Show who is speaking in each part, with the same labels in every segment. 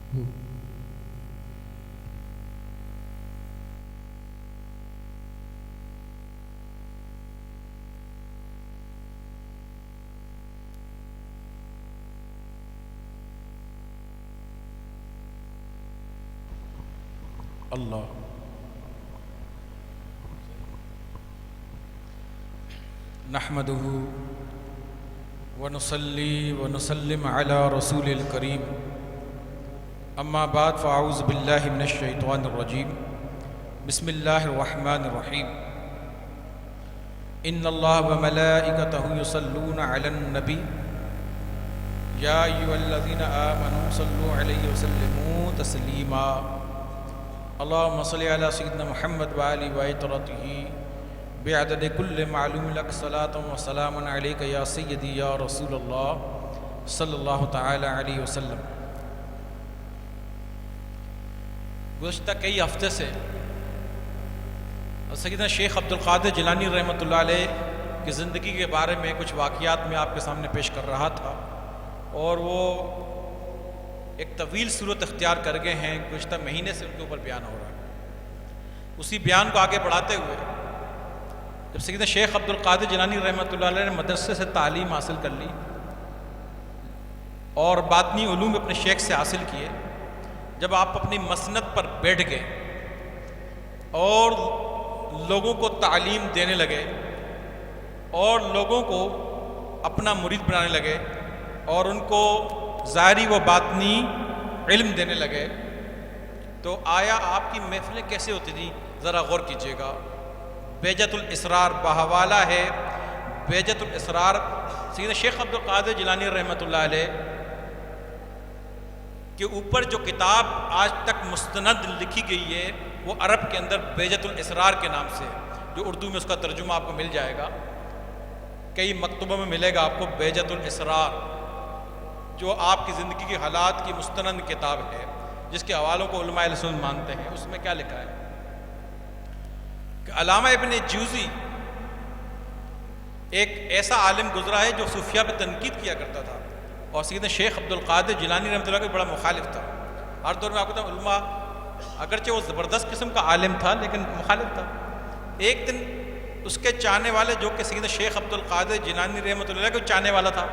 Speaker 1: اللہ نحمدہ ونصلی ونسلم علی رسول الکریم اما بعد فاعوذ باللہ من الشیطان الرجیم بسم اللہ الرحمن الرحیم ان اللہ وملائکتہ یصلون علی النبی یا ایھا الذین آمنوا صلوا علیہ وسلموا تسلیما اللہم صلی علی سیدنا محمد وآلہ وعطرتہ بعدد کل معلوم لک صلاۃ و سلام علیک یا سیدی یا رسول اللہ صلی اللہ تعالی علیہ وسلم۔ گزشتہ کئی ہفتے سے سیدنا شیخ عبدالقادر جیلانی رحمۃ اللہ علیہ کی زندگی کے بارے میں کچھ واقعات میں آپ کے سامنے پیش کر رہا تھا، اور وہ ایک طویل صورت اختیار کر گئے ہیں، گزشتہ مہینے سے ان کے اوپر بیان ہو رہا ہے۔ اسی بیان کو آگے بڑھاتے ہوئے جب سیدنا شیخ عبدالقادر جیلانی رحمۃ اللہ علیہ نے مدرسے سے تعلیم حاصل کر لی اور باطنی علوم اپنے شیخ سے حاصل کیے، جب آپ اپنی مسند پر بیٹھ گئے اور لوگوں کو تعلیم دینے لگے اور لوگوں کو اپنا مرید بنانے لگے اور ان کو ظاہری و باطنی علم دینے لگے، تو آیا آپ کی محفلیں کیسے ہوتی تھیں؟ ذرا غور کیجیے گا۔ بیجت الاسرار بحوالہ ہے بیجت الاسرار سیدنا شیخ عبدالقادر جیلانی رحمۃ اللہ علیہ کے اوپر جو کتاب آج تک مستند لکھی گئی ہے وہ عرب کے اندر بیجت الاسرار کے نام سے، جو اردو میں اس کا ترجمہ آپ کو مل جائے گا، کئی مکتوبوں میں ملے گا آپ کو بیجت الاسرار، جو آپ کی زندگی کے حالات کی مستند کتاب ہے، جس کے حوالوں کو علماء اہل سنت مانتے ہیں۔ اس میں کیا لکھا ہے کہ علامہ ابن جوزی ایک ایسا عالم گزرا ہے جو صوفیہ پہ تنقید کیا کرتا تھا، اور سیدنا شیخ عبدالقادر جیلانی رحمۃ اللہ کا بڑا مخالف تھا۔ ہر دور میں آپ کو علماء، اگرچہ وہ زبردست قسم کا عالم تھا لیکن مخالف تھا۔ ایک دن اس کے چاہنے والے، جو کہ سیدنا شیخ عبدالقادر جیلانی رحمۃ اللہ کا چاہنے والا تھا،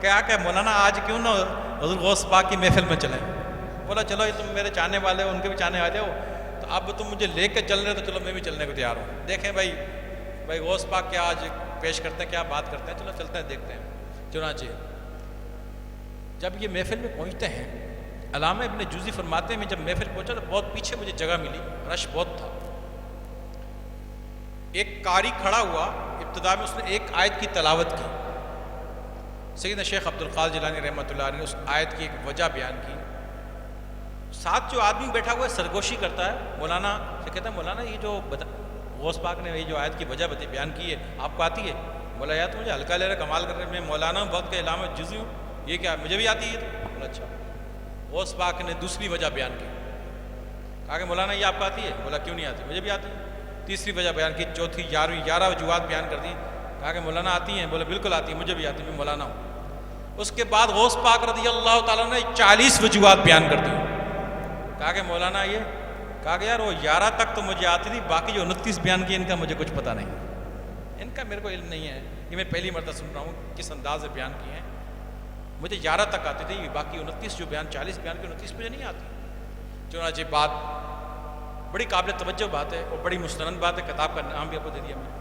Speaker 1: کیا کہ مولانا آج کیوں نہ حضور غوث پاک کی محفل میں چلیں؟ بولا چلو یہ تم میرے چاہنے والے ہو، ان کے بھی چاہنے والے ہو، تو اب تم مجھے لے کے چل رہے تو چلو میں بھی چلنے کو تیار ہوں۔ دیکھیں بھائی غوث پاک کیا آج پیش کرتے ہیں، کیا بات کرتے ہیں، چلو چلتے ہیں دیکھتے ہیں۔ چنانچہ جب یہ محفل میں پہنچتے ہیں، علامہ ابن جوزی فرماتے ہیں میں جب محفل پہنچا تو بہت پیچھے مجھے جگہ ملی، رش بہت تھا۔ ایک قاری کھڑا ہوا، ابتدا میں اس نے ایک آیت کی تلاوت کی۔ سیدنا شیخ عبدالقادر جیلانی رحمۃ اللہ علیہ نے اس آیت کی ایک وجہ بیان کی۔ ساتھ جو آدمی بیٹھا ہوا ہے سرگوشی کرتا ہے، مولانا سے کہتا ہے مولانا یہ جو غوث پاک نے یہ جو آیت کی وجہ بیان کی ہے آپ کو آتی ہے؟ بولا یار تو مجھے ہلکا لے رہا، کمال کر رہے، میں مولانا ہوں، وقت کے علامہ جزوی ہوں، یہ کیا مجھے بھی آتی ہے؟ بولا اچھا۔ غوث پاک نے دوسری وجہ بیان کی، کہا کہ مولانا یہ آپ کو آتی ہے؟ بولا کیوں نہیں آتی؟ مجھے بھی آتی ہے۔ تیسری وجہ بیان کی، چوتھی، 11 وجوہات بیان کر دی، کہا کہ مولانا آتی ہیں؟ بولا بالکل آتی ہے، مجھے بھی آتی ہے، میں مولانا ہوں۔ اس کے بعد غوث پاک رضی اللہ تعالیٰ نے 40 وجوہات بیان کر دی، کہا کہ مولانا یہ، کہا کہ یار وہ 11 تک تو مجھے آتی تھی، باقی جو 29 بیان کی ان کا مجھے کچھ پتہ نہیں، ان کا میرے کو علم نہیں ہے، یہ میں پہلی مرتبہ سن رہا ہوں کس انداز سے بیان کیے ہیں۔ مجھے 11 تک آتی تھی، باقی 29 جو بیان 40 بیان کی 29 مجھے نہیں آتی۔ چنانچہ بات بڑی قابل توجہ بات ہے اور بڑی مستند بات ہے، کتاب کا نام بھی آپ کو دے دیا میں۔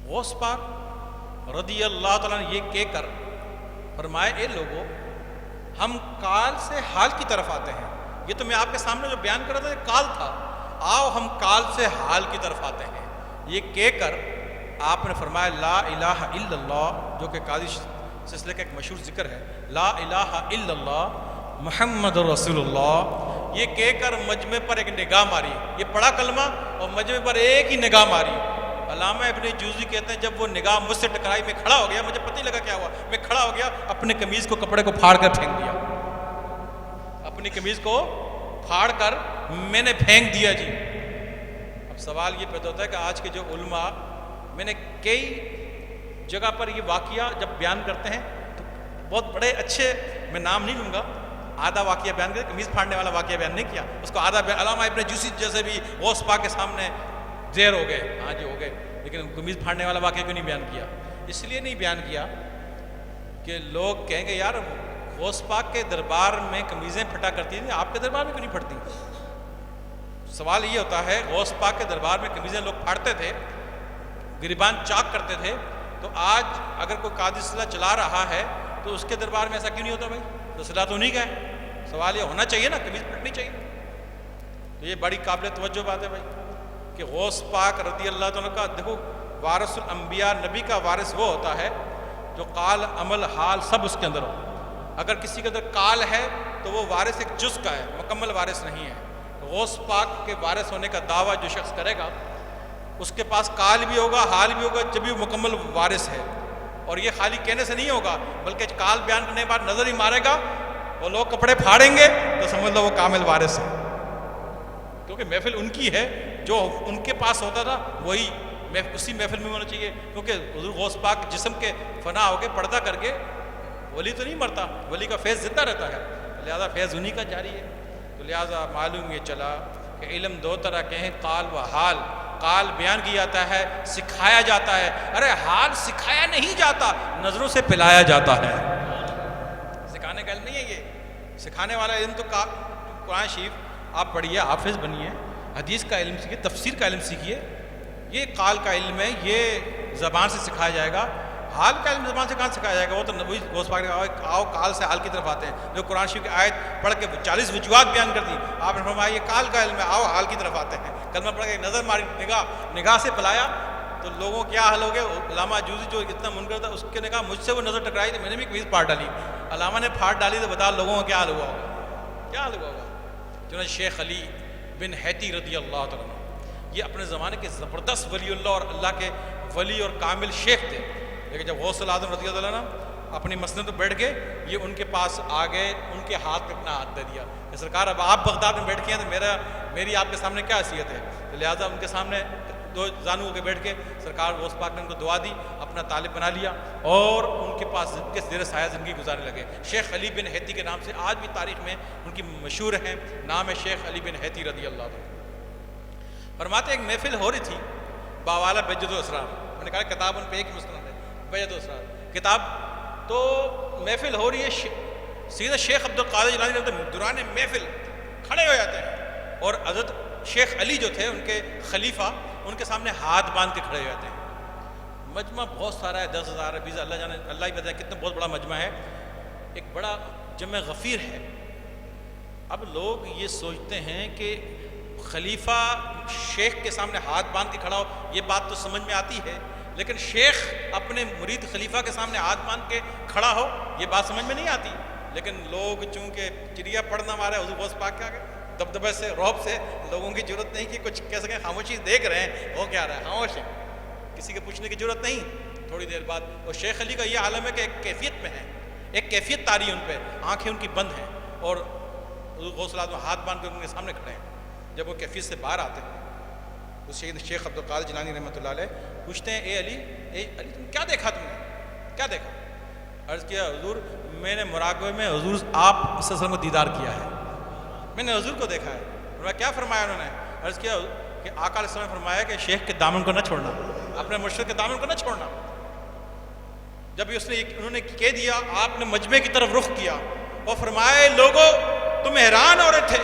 Speaker 1: غوث پاک رضی اللہ تعالیٰ نے یہ کہہ کر فرمائے اے لوگو، ہم کال سے حال کی طرف آتے ہیں۔ یہ تو میں آپ کے سامنے جو بیان کر رہا تھا یہ کال تھا، آؤ ہم کال سے حال کی طرف آتے ہیں۔ یہ کہہ کر آپ نے فرمایا لا الہ الا اللہ، جو کہ قاضی سلسلے کا ایک مشہور ذکر ہے، لا الہ الا اللہ محمد رسول اللہ۔ یہ کہہ کر مجمع پر ایک نگاہ ماری، یہ پڑھا کلمہ اور مجمع پر ایک ہی نگاہ ماری۔ علامہ ابن جوزی کہتے ہیں جب وہ نگاہ مجھ سے ٹکرائی میں کھڑا ہو گیا، مجھے پتہ نہیں لگا کیا ہوا، میں کھڑا ہو گیا، اپنے قمیض کو کپڑے کو پھاڑ کر پھینک دیا، اپنی قمیض کو پھاڑ کر میں نے پھینک دیا جی۔ اب سوال یہ پیدا ہوتا ہے کہ آج کے جو علماء، میں نے کئی جگہ پر یہ واقعہ جب بیان کرتے ہیں تو بہت بڑے اچھے میں نام نہیں لوں گا، آدھا واقعہ بیان کیا، قمیض پھاڑنے والا واقعہ بیان نہیں کیا، اس کو آدھا علامہ ابن جوزی جیسے بھی غوث پاک کے سامنے زیر ہو گئے، ہاں جی ہو گئے، لیکن قمیض پھاڑنے والا واقعہ کیوں نہیں بیان کیا؟ اس لیے نہیں بیان کیا کہ لوگ کہیں گے یار غوث پاک کے دربار میں قمیضیں پھٹا کرتی تھیں، آپ کے دربار میں کیوں نہیں پھٹتی؟ سوال یہ ہوتا ہے، غوث پاک کے دربار میں قمیضیں لوگ پھاڑتے تھے، گریبان چاک کرتے تھے، تو آج اگر کوئی قاضی صلاح چلا رہا ہے تو اس کے دربار میں ایسا کیوں نہیں ہوتا بھائی؟ تو صلاح تو نہیں گئے، سوال یہ ہونا چاہیے نا، قمیض پھٹنی چاہیے۔ تو یہ بڑی قابل توجہ بات ہے بھائی کہ غوث پاک رضی اللہ تعالیٰ کا، دیکھو وارث الانبیاء، نبی کا وارث وہ ہوتا ہے جو قال عمل حال سب اس کے اندر ہو۔ اگر کسی کے اندر قال ہے تو وہ وارث ایک جز کا ہے، مکمل وارث نہیں ہے۔ غوث پاک کے وارث ہونے کا دعویٰ جو شخص کرے گا اس کے پاس قال بھی ہوگا، حال بھی ہوگا، جب بھی وہ مکمل وارث ہے۔ اور یہ خالی کہنے سے نہیں ہوگا بلکہ قال بیان کرنے کے بعد نظر ہی مارے گا، وہ لوگ کپڑے پھاڑیں گے تو سمجھ لو وہ کامل وارث ہے، کیونکہ محفل ان کی ہے، جو ان کے پاس ہوتا تھا وہی اسی محفل میں ہونا چاہیے، کیونکہ حضور غوث پاک جسم کے فنا ہو کے پردہ کر کے، ولی تو نہیں مرتا، ولی کا فیض زندہ رہتا ہے، لہذا فیض انہی کا جاری ہے۔ تو لہذا معلوم یہ چلا کہ علم دو طرح کے ہیں، قال و حال۔ قال بیان کیا جاتا ہے، سکھایا جاتا ہے، ارے حال سکھایا نہیں جاتا، نظروں سے پلایا جاتا ہے۔ سکھانے کا علم نہیں ہے یہ، سکھانے والا علم تو قرآن شریف آپ پڑھیے، حافظ بنیے، حدیث کا علم سیکھیے، تفسیر کا علم سیکھیے، یہ قال کا علم ہے، یہ زبان سے سکھایا جائے گا۔ حال کا علم زبان سے کہاں سکھایا جائے گا؟ وہ تو وہی غوث پاک نے کہا آؤ قال سے حال کی طرف آتے ہیں، جو قرآن شریف کی آیت پڑھ کے 40 وجوہات بیان کر دی، آپ نے فرمایا یہ قال کا علم ہے، آؤ حال کی طرف آتے ہیں۔ کلمہ پڑھ کے نظر ماری، نگاہ سے پلایا تو لوگوں کیا حل ہو گئے؟ علامہ جوزی جو اتنا منکر تھا، اس نے کہا مجھ سے وہ نظر ٹکرائی تو میں نے بھی قمیض پھاڑ ڈالی۔ علامہ نے پھاڑ ڈالی تو بتا لوگوں کا کیا حل ہوا ہوگا، کیا حل ہوا ہوگا؟ چنانچہ شیخ علی بن حیتی رضی اللہ تعالیٰ عنہ، یہ اپنے زمانے کے زبردست ولی اللہ اور اللہ کے ولی اور کامل شیخ تھے، لیکن جب غوث الاعظم رضی اللہ عنہ اپنی مسند پہ بیٹھ گئے، یہ ان کے پاس آ گئے، ان کے ہاتھ پہ اپنا ہاتھ دے دیا کہ سرکار اب آپ بغداد میں بیٹھ کے ہیں تو میری آپ کے سامنے کیا حیثیت ہے؟ تو لہٰذا ان کے سامنے دو زانو ہو کے بیٹھ کے سرکار غوث پاک نے ان کو دعا دی، اپنا طالب بنا لیا اور ان کے پاس کے زیر سایہ زندگی گزارنے لگے۔ شیخ علی بن حیتی کے نام سے آج بھی تاریخ میں ان کی مشہور ہیں، نام ہے شیخ علی بن حیتی رضی اللہ عنہ۔ فرماتے ایک محفل ہو رہی تھی باوالا بیجت الاسرار، میں نے کہا کتاب ان پہ ایک مستند ہے، بیجت الاسرار کتاب، تو محفل ہو رہی ہے، سیدھا شیخ عبدالقادر جیلانی دوران محفل کھڑے ہو جاتے ہیں اور حضرت شیخ علی جو تھے ان کے خلیفہ، ان کے سامنے ہاتھ باندھ کے کھڑے ہو جاتے ہیں۔ مجمع بہت سارا ہے، 10,000 ہے، 20,000، اللہ جانے، اللہ ہی پتہ ہے کتنا بہت بڑا مجمع ہے، ایک بڑا جمع غفیر ہے۔ اب لوگ یہ سوچتے ہیں کہ خلیفہ شیخ کے سامنے ہاتھ باندھ کے کھڑا ہو، یہ بات تو سمجھ میں آتی ہے، لیکن شیخ اپنے مرید خلیفہ کے سامنے ہاتھ باندھ کے کھڑا ہو، یہ بات سمجھ میں نہیں آتی۔ لیکن لوگ چونکہ چڑیا پڑھنا مارے حضور غوث پاک کے آگے، دبدبے سے، رعب سے، لوگوں کی ضرورت نہیں کہ کچھ کہہ سکیں، خاموشی دیکھ رہے ہیں وہ کیا رہا ہے، خاموش ہے، کسی کے پوچھنے کی ضرورت نہیں۔ تھوڑی دیر بعد اور شیخ علی کا یہ عالم ہے کہ ایک کیفیت میں ہے، ایک کیفیت طاری ان پہ، آنکھیں ان کی بند ہیں اور حضور غوث الاعظم ہاتھ باندھ کے ان کے سامنے کھڑے ہیں۔ جب وہ کیفیت سے باہر آتے ہیں تو شیخ عبدالقادر جیلانی رحمۃ اللہ علیہ پوچھتے ہیں، اے علی تم کیا دیکھا، تم نے کیا دیکھا؟ عرض کیا حضور میں نے مراقبے میں حضور آپ صلی اللہ علیہ وسلم کو دیدار کیا ہے، میں نے حضور کو دیکھا ہے۔ فرمایا کیا فرمایا انہوں نے؟ عرض کیا کہ آقا علیہ السلام نے فرمایا کہ شیخ کے دامن کو نہ چھوڑنا، اپنے مرشد کے دامن کو نہ چھوڑنا۔ جب انہوں نے کہہ دیا، آپ نے مجمع کی طرف رخ کیا اور فرمایا لوگوں تم حیران ہو رہے تھے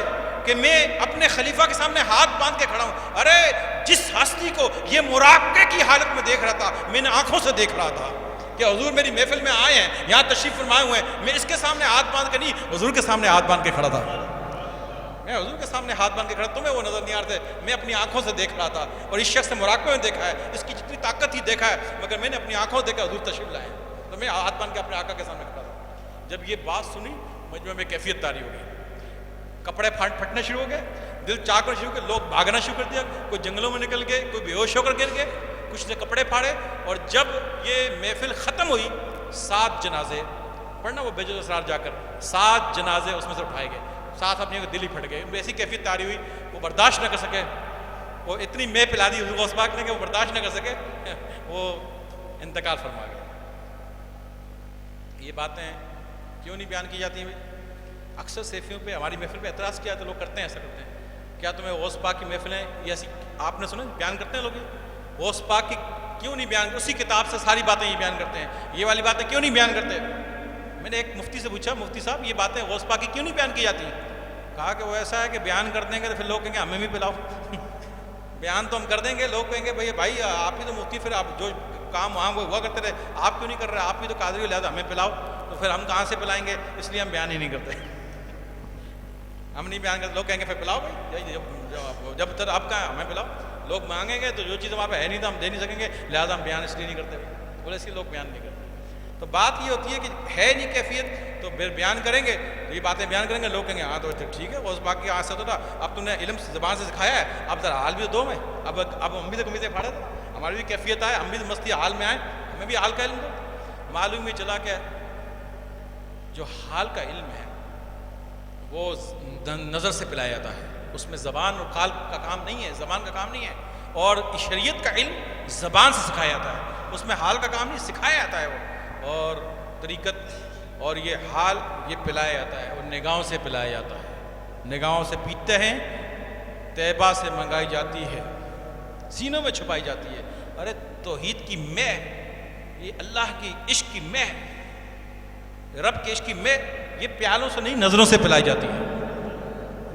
Speaker 1: کہ میں اپنے خلیفہ کے سامنے ہاتھ باندھ کے کھڑا ہوں، ارے جس ہستی کو یہ مراقبے کی حالت میں دیکھ رہا تھا، میں نے آنکھوں سے دیکھ رہا تھا کہ حضور میری محفل میں آئے ہیں، یہاں تشریف فرمائے ہوئے ہیں، میں اس کے سامنے ہاتھ باندھ کے نہیں، حضور کے سامنے ہاتھ باندھ کے کھڑا تھا، میں حضور کے سامنے ہاتھ باندھ کے کھڑا، تمہیں وہ نظر نہیں آ رہے تھے، میں اپنی آنکھوں سے دیکھ رہا تھا، اور اس شخص نے مراقبے میں دیکھا ہے، اس کی جتنی طاقت ہی دیکھا ہے، مگر میں نے اپنی آنکھوں سے دیکھا حضور تشریف لائے، تو میں ہاتھ باندھ کے اپنے آقا کے سامنے کھڑا تھا۔ جب یہ بات سنی مجمع میں کیفیت طاری ہو گئی، کپڑے پھٹنے شروع ہو گئے، دل چاکنا شروع ہو گئے، لوگ بھاگنا شروع کر دیا، کوئی جنگلوں میں نکل گئے، کوئی بے ہوش ہو کر گر گئے، کچھ نے کپڑے پھاڑے، اور جب یہ محفل ختم ہوئی 7 جنازے پڑھنا، وہ بیجت الاسرار جا کر 7 جنازے اس میں سے اٹھائے گئے، 7 اپنے دل ہی پھٹ گئے، ان میں ایسی کیفیت طاری ہوئی وہ برداشت نہ کر سکے، وہ اتنی میں پلا دی حضور غوث پاک نے کہ وہ برداشت نہ کر سکے، وہ انتقال فرما گئے۔ یہ باتیں کیوں نہیں بیان کی جاتی ہیں بھائی؟ اکثر سیفیوں پہ ہماری محفل پہ اعتراض کیا تو لوگ کرتے ہیں، ایسا کرتے ہیں، کیا تمہیں غوث پاک کی محفلیں یہ ایسی آپ نے سنا بیان کرتے ہیں لوگ؟ غوث پاک کی کیوں نہیں بیان کرتے؟ اسی کتاب سے ساری باتیں یہ بیان کرتے ہیں، یہ والی باتیں کیوں نہیں بیان کرتے؟ میں نے ایک مفتی سے پوچھا، مفتی صاحب یہ باتیں غوث پاک کی کیوں نہیں بیان کی جاتی؟ کہا کہ وہ ایسا ہے کہ بیان کر دیں گے تو پھر لوگ کہیں گے ہمیں بھی پلاؤ بیان تو ہم کر دیں گے، لوگ کہیں گے بھائی آپ ہی تو مفتی، پھر آپ جو کام وہاں وہ ہوا کرتے رہے آپ کیوں نہیں کر رہے؟ آپ بھی تو قادری ہو، لہٰذا ہمیں پلاؤ، تو پھر ہم کہاں سے پلائیں گے؟ اس لیے ہم بیان ہی نہیں کرتے ہم نہیں بیان کرتے، لوگ کہیں گے پھر پلاؤ بھائی، جب تک آپ کہاں ہمیں پلاؤ، لوگ مانگیں گے تو جو چیز ہمارے پہ ہے نہیں تو ہم دے نہیں سکیں گے، لہٰذا ہم بیان اس لیے نہیں کرتے بولے، اس لیے لوگ بیان نہیں کرتے۔ تو بات یہ ہوتی ہے کہ ہے نہیں کیفیت تو پھر بیان کریں گے، یہ باتیں بیان کریں گے، لوگ کہیں گے ہاں تو ٹھیک ہے، اس باقی آج سے تو تھا، اب تم نے علم زبان سے سکھایا ہے، اب ذرا حال بھی تو دو میں، اب ہم بھی تو کمیزیں پھاڑے تھے، ہماری بھی کیفیت آئے، ہم بھی تو مستی حال میں آئے، ہمیں بھی حال کا علم دو۔ معلوم ہی چلا کہ جو حال کا علم ہے وہ نظر سے پلایا جاتا ہے، اس میں زبان اور قلب کا کام نہیں ہے، زبان کا کام نہیں ہے، اور شریعت کا علم زبان سے سکھایا جاتا ہے، اس میں حال کا کام نہیں، سکھایا جاتا ہے وہ، اور طریقت اور یہ حال یہ پلایا جاتا ہے، اور نگاہوں سے پلایا جاتا ہے، نگاہوں سے پیتے ہیں، طیبہ سے منگائی جاتی ہے، سینوں میں چھپائی جاتی ہے۔ ارے توحید کی مے، یہ اللہ کی عشق کی مے، رب کے عشق کی مے، یہ پیالوں سے نہیں نظروں سے پلائی جاتی ہے،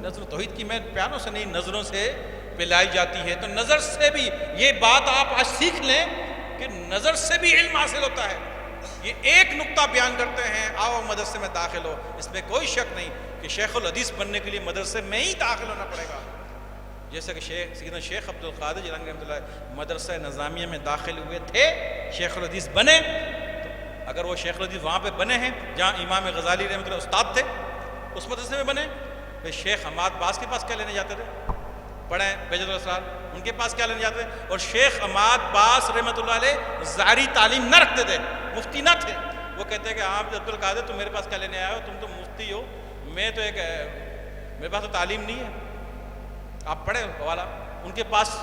Speaker 1: نظر توحید کی مے پیالوں سے نہیں نظروں سے پلائی جاتی ہے۔ تو نظر سے بھی یہ بات آپ آج سیکھ لیں کہ نظر سے بھی علم حاصل ہوتا ہے۔ یہ ایک نقطہ بیان کرتے ہیں، آؤ مدرسے میں داخل ہو، اس میں کوئی شک نہیں کہ شیخ الحدیث بننے کے لیے مدرسے میں ہی داخل ہونا پڑے گا، جیسا کہ سیدنا شیخ عبد القادر جیلانی رحمۃ اللہ مدرسہ نظامیہ میں داخل ہوئے تھے، شیخ الحدیث بنے، تو اگر وہ شیخ الحدیث وہاں پہ بنے ہیں جہاں امام غزالی رحمۃ اللہ استاد تھے، اس مدرسے میں بنے، پھر شیخ حماد باز کے پاس کیا لینے جاتے تھے؟ پڑھیں بیجت الاسرار، ان کے پاس کیا لینے جاتے تھے؟ اور شیخ حماد باز رحمۃ اللہ علیہ ظاہری تعلیم نہ رکھتے تھے، مفتی نہ تھے، وہ کہتے ہیں کہ آپ عبد القادر تم میرے پاس کیا لینے آئے ہو؟ تم تو مفتی ہو، میں تو میرے پاس تو تعلیم نہیں ہے، آپ پڑھے حوالہ۔ ان کے پاس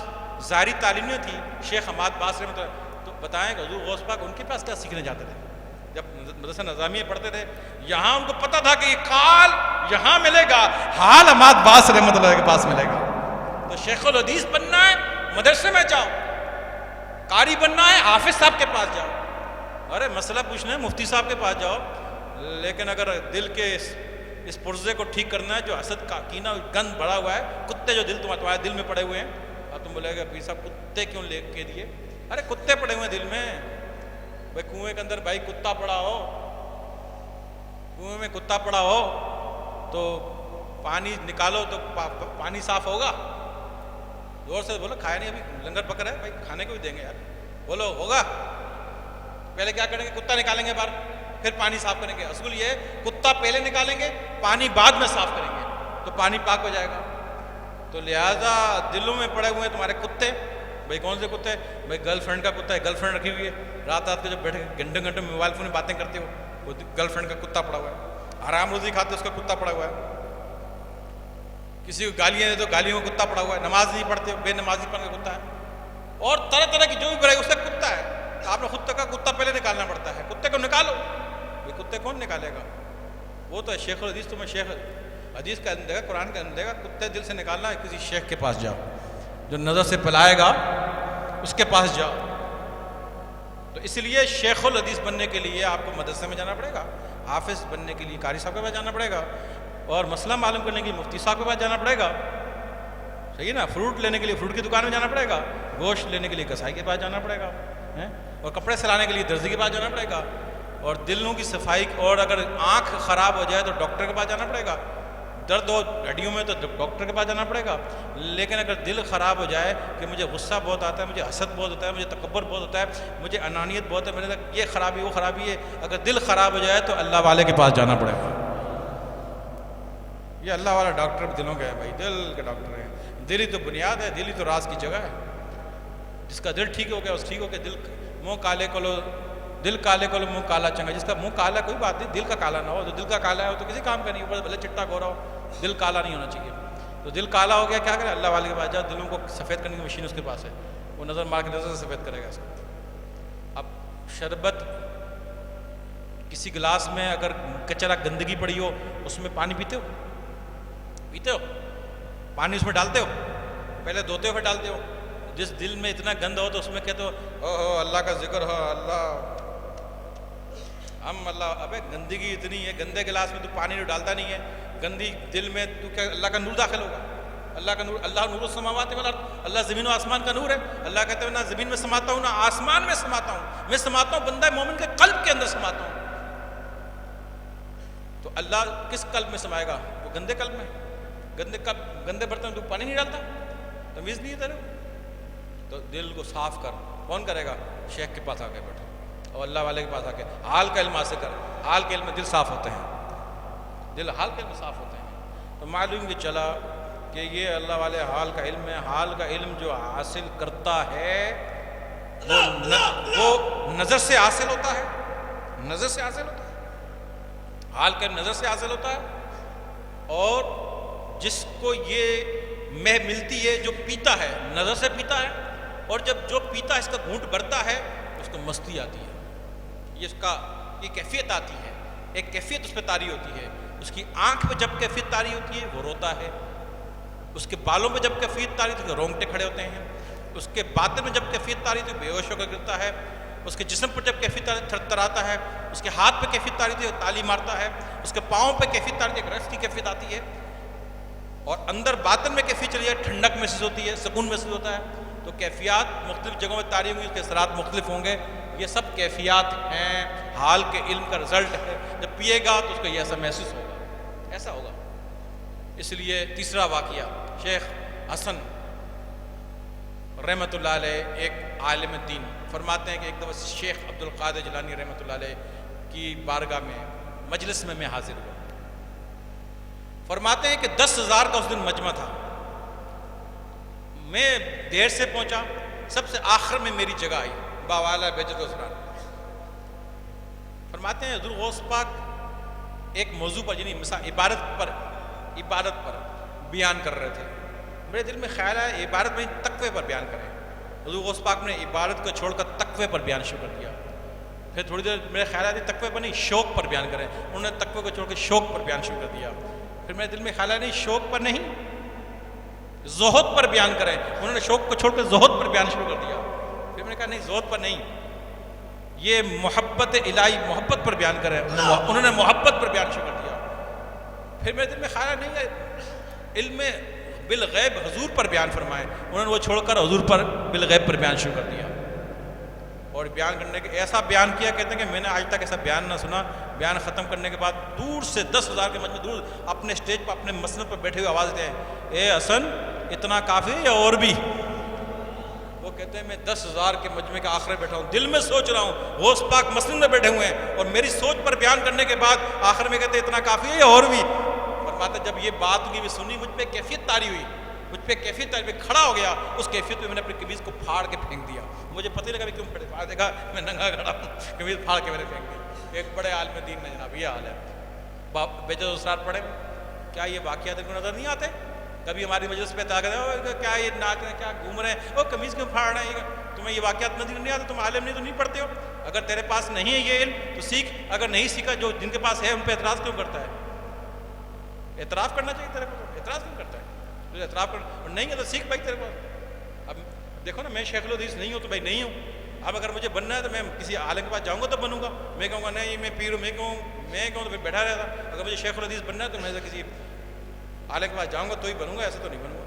Speaker 1: ظاہری تعلیم نہیں تھی شیخ حماد باز رحمۃ اللہ، تو بتائیں کہ حضور غوث پاک ان کے پاس کیا سیکھنے جاتے تھے جب مدرسہ نظامیہ پڑھتے تھے؟ یہاں ان کو پتہ تھا کہ یہ قال یہاں ملے گا، حال حماد باز رحمۃ اللہ کے پاس ملے گا۔ تو شیخ الحدیث بننا ہے مدرسے میں جاؤ، قاری بننا ہے حافظ صاحب کے پاس جاؤ، ارے مسئلہ پوچھنا ہے مفتی صاحب کے پاس جاؤ۔ لیکن اگر دل کے اس پرزے کو ٹھیک کرنا ہے جو حسد کا کینہ گند بڑا ہوا ہے، کتے جو دل تمہارے دل میں پڑے ہوئے ہیں، اور تم بولے گا پیر صاحب کتے کیوں لے کے دیے؟ ارے کتے پڑے ہوئے ہیں دل میں، بھائی کنویں کے اندر بھائی کتا پڑا ہو، کنویں میں کتا پڑا ہو تو پانی نکالو تو پانی صاف ہوگا؟ زور سے بولو، کھایا نہیں ابھی لنگر پک رہا ہے بھائی، کھانے کو بھی دیں گے یار، بولو ہوگا؟ پہلے کیا کریں گے؟ کتا نکالیں گے باہر، پھر پانی صاف کریں گے۔ اصول یہ ہے کتا پہلے نکالیں گے، پانی بعد میں صاف کریں گے، تو پانی پاک ہو جائے گا۔ تو لہٰذا دلوں میں پڑے ہوئے ہیں تمہارے کتے، بھائی کون سے کتے؟ بھائی گرل فرینڈ کا کتا ہے، گرل فرینڈ رکھی ہوئی ہے، رات رات کو جب بیٹھے گھنٹے گھنٹے موبائل فون میں باتیں کرتے ہو، وہ گرل فرینڈ کا کتا پڑا ہوا ہے، حرام روزی کھاتے اس کا کتا پڑا ہوا ہے، کسی کو گالیاں دے تو گالیوں کا کتا پڑا ہوا ہے، نماز نہیں پڑھتے بے نمازی پن کا کتا ہے، اور طرح طرح کی جو بھی برائی اس کا کتا ہے۔ آپ نے خود تک کا کتا پہلے نکالنا پڑتا ہے، کتے کو نکالو، یہ کتے کون نکالے گا؟ وہ تو ہے شیخ الحدیث، تمہیں شیخ حدیث کا علم دے گا، قرآن کا علم دے گا، کتے دل سے نکالنا ہے کسی شیخ کے پاس جاؤ، جو نظر سے پلائے گا اس کے پاس جاؤ۔ تو اس لیے شیخ الحدیث بننے کے لیے آپ کو مدرسے میں جانا پڑے گا، حافظ بننے کے لیے قاری صاحب کے پاس جانا پڑے گا، اور مسئلہ معلوم کرنے کے لیے مفتی صاحب کے پاس جانا پڑے گا، صحیح نا؟ فروٹ لینے کے لیے فروٹ کی دکان میں جانا پڑے گا، گوشت لینے کے لیے کسائی کے پاس جانا پڑے گا، اور کپڑے سلانے کے لیے درزی کے پاس جانا پڑے گا، اور دلوں کی صفائی، اور اگر آنکھ خراب ہو جائے تو ڈاکٹر کے پاس جانا پڑے گا، درد ہو ہڈیوں میں تو ڈاکٹر کے پاس جانا پڑے گا۔ لیکن اگر دل خراب ہو جائے کہ مجھے غصہ بہت آتا ہے، مجھے حسد بہت ہوتا ہے، مجھے تکبر بہت ہوتا ہے، مجھے انانیت بہت ہے، میرے یہ خرابی وہ خرابی ہے، اگر دل خراب ہو جائے تو اللہ والے کے پاس جانا پڑے گا۔ یہ اللہ والا ڈاکٹر دلوں کا ہے بھائی، دل کے ڈاکٹر ہیں، دل ہی تو بنیاد ہے، دل ہی تو راز کی جگہ ہے۔ جس کا دل ٹھیک ہو گیا اس ٹھیک ہو گیا، منہ کالے کو لو، دل کالے کو لو منہ کالا چنگا، جس کا منہ کالا کوئی بات نہیں، دل کا کالا نہ ہو، تو دل کا کالا ہے وہ تو کسی کام کا نہیں ہو، بھلے چٹا گورا ہو، دل کالا نہیں ہونا چاہیے۔ تو دل کالا ہو گیا، کیا کرے؟ اللہ والے کے پاس جاؤ، دلوں کو سفید کرنے کی مشین اس کے پاس ہے، وہ نظر مار کے نظر سے سفید کرے گا اس کو۔ اب شربت کسی گلاس میں اگر کچرا گندگی پڑی ہو اس میں پانی پیتے ہو پانی اس میں ڈالتے ہو؟ پہلے دھوتے ہو پھر ڈالتے ہو؟ جس دل میں اتنا گند ہو تو اس میں کہتے ہو اللہ کا ذکر ہو، اللہ ہم اللہ. ابے گندگی اتنی ہے، گندے گلاس میں تو پانی تو ڈالتا نہیں ہے، گندی دل میں تو کیا اللہ کا نور داخل ہوگا؟ اللہ کا نور، اللہ نور السماوات والارض، اللہ زمین و آسمان کا نور ہے. اللہ کہتے ہیں نہ زمین میں سماتا ہوں نہ آسمان میں سماتا ہوں، میں سماتا ہوں بندہ مومن کے قلب کے اندر سماتا ہوں. تو اللہ کس قلب میں سمائے گا؟ وہ گندے قلب میں. گندے برتن میں تو پانی نہیں ڈالتا، تمیز نہیں ہے تیرے. تو دل کو صاف کر. کون کرے گا؟ شیخ کے پاس آ کے بیٹھو اور اللہ والے کے پاس آ کے حال کا علم حاصل کر. حال کے علم میں دل صاف ہوتے ہیں، دل حال کے علم میں صاف ہوتے ہیں. تو معلوم یہ چلا کہ یہ اللہ والے حال کا علم ہے. حال کا علم جو حاصل کرتا ہے وہ نظر سے حاصل ہوتا ہے، نظر سے حاصل ہوتا ہے. حال کا نظر سے حاصل ہوتا ہے. اور جس کو یہ مہ ملتی ہے، جو پیتا ہے نظر سے پیتا ہے، اور جب جو پیتا ہے اس کا گھونٹ بھرتا ہے اس کو مستی آتی ہے. یہ کیفیت آتی ہے، ایک کیفیت اس پہ طاری ہوتی ہے. اس کی آنکھ پہ جب کیفیت طاری ہوتی ہے وہ روتا ہے، اس کے بالوں پہ جب کیفیت طاری ہوتی ہے رونگٹے کھڑے ہوتے ہیں، اس کے باطن میں جب کیفیت طاری ہوتی ہے بے ہوش ہو کر گرتا ہے، اس کے جسم پر جب کیفیت طاری تھرتھراتا ہے، اس کے ہاتھ پہ کیفیت طاری ہوتی ہے تالی مارتا ہے، اس کے پاؤں پہ کیفیت طاری ہوتی ہے رقص کی کیفیت آتی ہے، اور اندر باطن میں کیفیت چلی جائے ٹھنڈک محسوس ہوتی ہے، سکون محسوس ہوتا ہے. تو کیفیات مختلف جگہوں میں طاری ہوں گی، اس کے اثرات مختلف ہوں گے. یہ سب کیفیات ہیں، حال کے علم کا رزلٹ ہے. جب پیے گا تو اس کو یہ ایسا محسوس ہوگا، ایسا ہوگا. اس لیے تیسرا واقعہ، شیخ حسن رحمۃ اللہ علیہ ایک عالم دین فرماتے ہیں کہ ایک دفعہ شیخ عبد القادر جیلانی رحمۃ اللہ علیہ کی بارگاہ میں مجلس میں حاضر ہوا. فرماتے ہیں کہ 10,000 کا اس دن مجمع تھا. میں دیر سے پہنچا، سب سے آخر میں میری جگہ آئی باوالا بیجت اسران. فرماتے ہیں حضور غوث پاک ایک موضوع پر یعنی عبادت پر بیان کر رہے تھے. میرے دل میں خیال ہے عبادت میں تقوی پر بیان کریں. حضور غوث پاک نے عبادت کو چھوڑ کر تقوی پر بیان شروع کر دیا. پھر تھوڑی دیر میرے خیال ہے تقوی پر نہیں شوق پر بیان کریں. انہوں نے تقوی کو چھوڑ کے شوق پر بیان شروع کر دیا. پھر میرے دل میں خیال ہے نہیں شوق پر نہیں زہد پر بیان کریں. انہوں نے شوق کو چھوڑ کے زہد پر بیان شروع کر دیا. پھر میں نے کہا نہیں زہد پر نہیں، یہ محبت الہی محبت پر بیان کریں. انہوں نے محبت پر بیان شروع کر دیا. پھر میرے دل میں خیال ہے نہیں ہے علم بالغیب حضور پر بیان فرمائے. انہوں نے وہ چھوڑ کر حضور پر بالغیب پر بیان شروع کر دیا. اور بیان کرنے کے ایسا بیان کیا، کہتے ہیں کہ میں نے آج تک ایسا بیان نہ سنا. بیان ختم کرنے کے بعد دور سے 10,000 کے مجمع دور اپنے اسٹیج پر اپنے مسند پر بیٹھے ہوئے آواز دیتے ہیں اے حسن اتنا کافی یا اور بھی؟ وہ کہتے ہیں میں 10,000 کے مجمع کے آخر میں بیٹھا ہوں، دل میں سوچ رہا ہوں غوث پاک مسند میں بیٹھے ہوئے ہیں، اور میری سوچ پر بیان کرنے کے بعد آخر میں کہتے ہیں اتنا کافی ہے یا اور بھی؟ فرماتا جب یہ بات ہوئی، سنی، مجھ پہ کیفیت طاری ہوئی، مجھ پہ کیفیت طاری میں کھڑا ہو گیا. اس کیفیت میں نے اپنی قمیض کو پھاڑ کے پھینک دیا. مجھے پتہ نہیں لگا کیوں پھاڑ دیکھا میں ننگا کھڑا ہوں، قمیض پھاڑ کے میں نے پھینک دی. ایک بڑے عالم دین نے جناب یہ حال ہے. بیجت اسرار پڑھے کیا یہ واقعات کو نظر نہیں آتے؟ کبھی ہماری مجلس پہ آ گئے کیا یہ ناچ رہے ہیں، کیا گھوم رہے ہیں، وہ قمیض کیوں پھاڑ رہے ہیں؟ تمہیں یہ واقعات نظر نہیں آتے؟ تم عالم نہیں تو نہیں پڑھتے ہو؟ اگر تیرے پاس نہیں ہے یہ علم تو سیکھ. اگر نہیں سیکھا جو جن کے پاس ہے ان پہ اعتراض کیوں کرتا ہے؟ اعتراف کرنا چاہیے تیرے کو. اعتراض کیوں کرتا ہے؟ تجھے اعتراف کرنا نہیں ہے تو سیکھ بھائی تیرے پاس. اب دیکھو نا میں شیخ الحدیث نہیں ہوں تو بھائی نہیں ہوں. اب اگر مجھے بننا ہے تو میں کسی عالم کے پاس جاؤں گا تو بنوں گا. میں کہوں گا نہیں میں پیر ہوں، میں کہوں تو پھر بیٹھا رہتا. اگر مجھے شیخ الحدیث بننا ہے تو میں کسی عالم کے پاس جاؤں گا تو ہی بنوں گا، ایسے تو نہیں بنوں گا.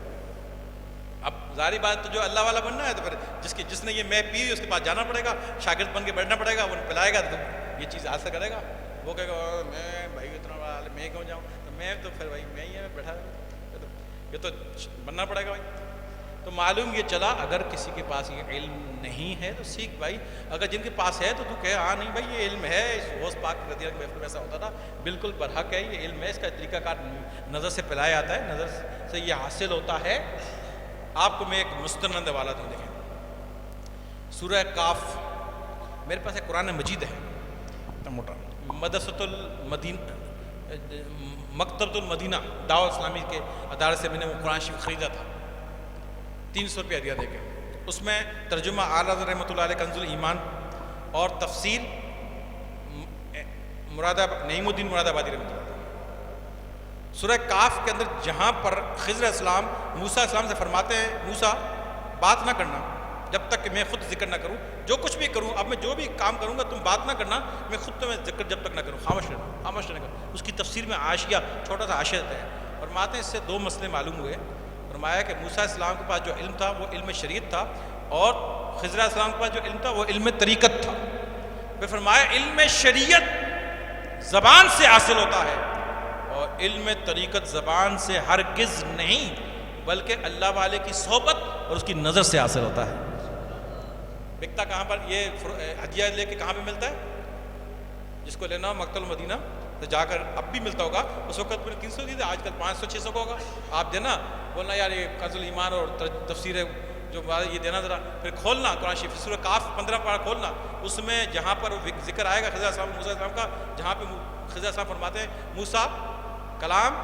Speaker 1: اب ظاہری بات تو جو اللہ والا بننا ہے تو پھر جس نے یہ میں پی اس کے پاس جانا پڑے گا، شاگرد بن کے بیٹھنا پڑے گا. وہ پلائے گا تو یہ چیز حاصل کرے گا. وہ کہے گا میں بھائی اتنا بڑا عالم میں کیوں جاؤں؟ تو میں تو پھر بھائی میں ہی ہے، میں بیٹھا رہا. یہ تو بننا پڑے گا بھائی. تو معلوم یہ چلا اگر کسی کے پاس یہ علم نہیں ہے تو سیکھ بھائی. اگر جن کے پاس ہے تو کہے ہاں نہیں بھائی یہ علم ہے. غوث پاک رضی اللہ عنہ میں ایسا ہوتا تھا، بالکل برحق ہے، یہ علم ہے. اس کا طریقہ کار نظر سے پلایا جاتا ہے، نظر سے یہ حاصل ہوتا ہے. آپ کو میں ایک مستند حوالہ دوں. دیکھیں سورہ کاف میرے پاس ایک قرآن مجید ہے موٹا، مدرسۃ المدینہ مکتبۃ المدینہ دعوت اسلامی کے ادارے سے میں نے وہ قرآن شریف خریدا تھا 300 روپیہ دیا دے کے. اس میں ترجمہ اعلیٰ رحمۃ اللہ علیہ کنز الایمان اور تفسیر نعیم الدین مراد آبادی رحمۃ اللہ، سورہ کاف کے اندر جہاں پر خضر السلام موسیٰ السلام سے فرماتے ہیں موسیٰ بات نہ کرنا جب تک کہ میں خود ذکر نہ کروں، جو کچھ بھی کروں، اب میں جو بھی کام کروں گا تم بات نہ کرنا، میں خود تمہیں ذکر جب تک نہ کروں، خاموش رہنا کروں۔ اس کی تفسیر میں عاشیہ چھوٹا سا عاشیہ ہے، فرماتے ہیں اس سے دو مسئلے معلوم ہوئے۔ فرمایا کہ موسیٰ السلام کے پاس جو علم تھا وہ علم شریعت تھا، اور خضر السلام کے پاس جو علم تھا وہ علم طریقت تھا۔ پھر فرمایا علم شریعت زبان سے حاصل ہوتا ہے، اور علم طریقت زبان سے ہرگز نہیں، بلکہ اللہ والے کی صحبت اور اس کی نظر سے حاصل ہوتا ہے۔ بکتا کہاں پر؟ یہ ہدیہ لے کے کہاں پہ ملتا ہے؟ جس کو لینا ہو مکتبۃ المدینہ تو جا کر، اب بھی ملتا ہوگا، اس وقت میں 300 دی تھا، آج کل 500-600 کا ہوگا۔ آپ دینا، بولنا یار یہ کنز الایمان اور تفسیر جو یہ دینا ذرا، پھر کھولنا قرآن شریف سورہ کاف 15 پارہ کھولنا، اس میں جہاں پر ذکر آئے گا خضر السلام موسیٰ السلام کا، جہاں پہ خضر السلام فرماتے ہیں موسیٰ کلام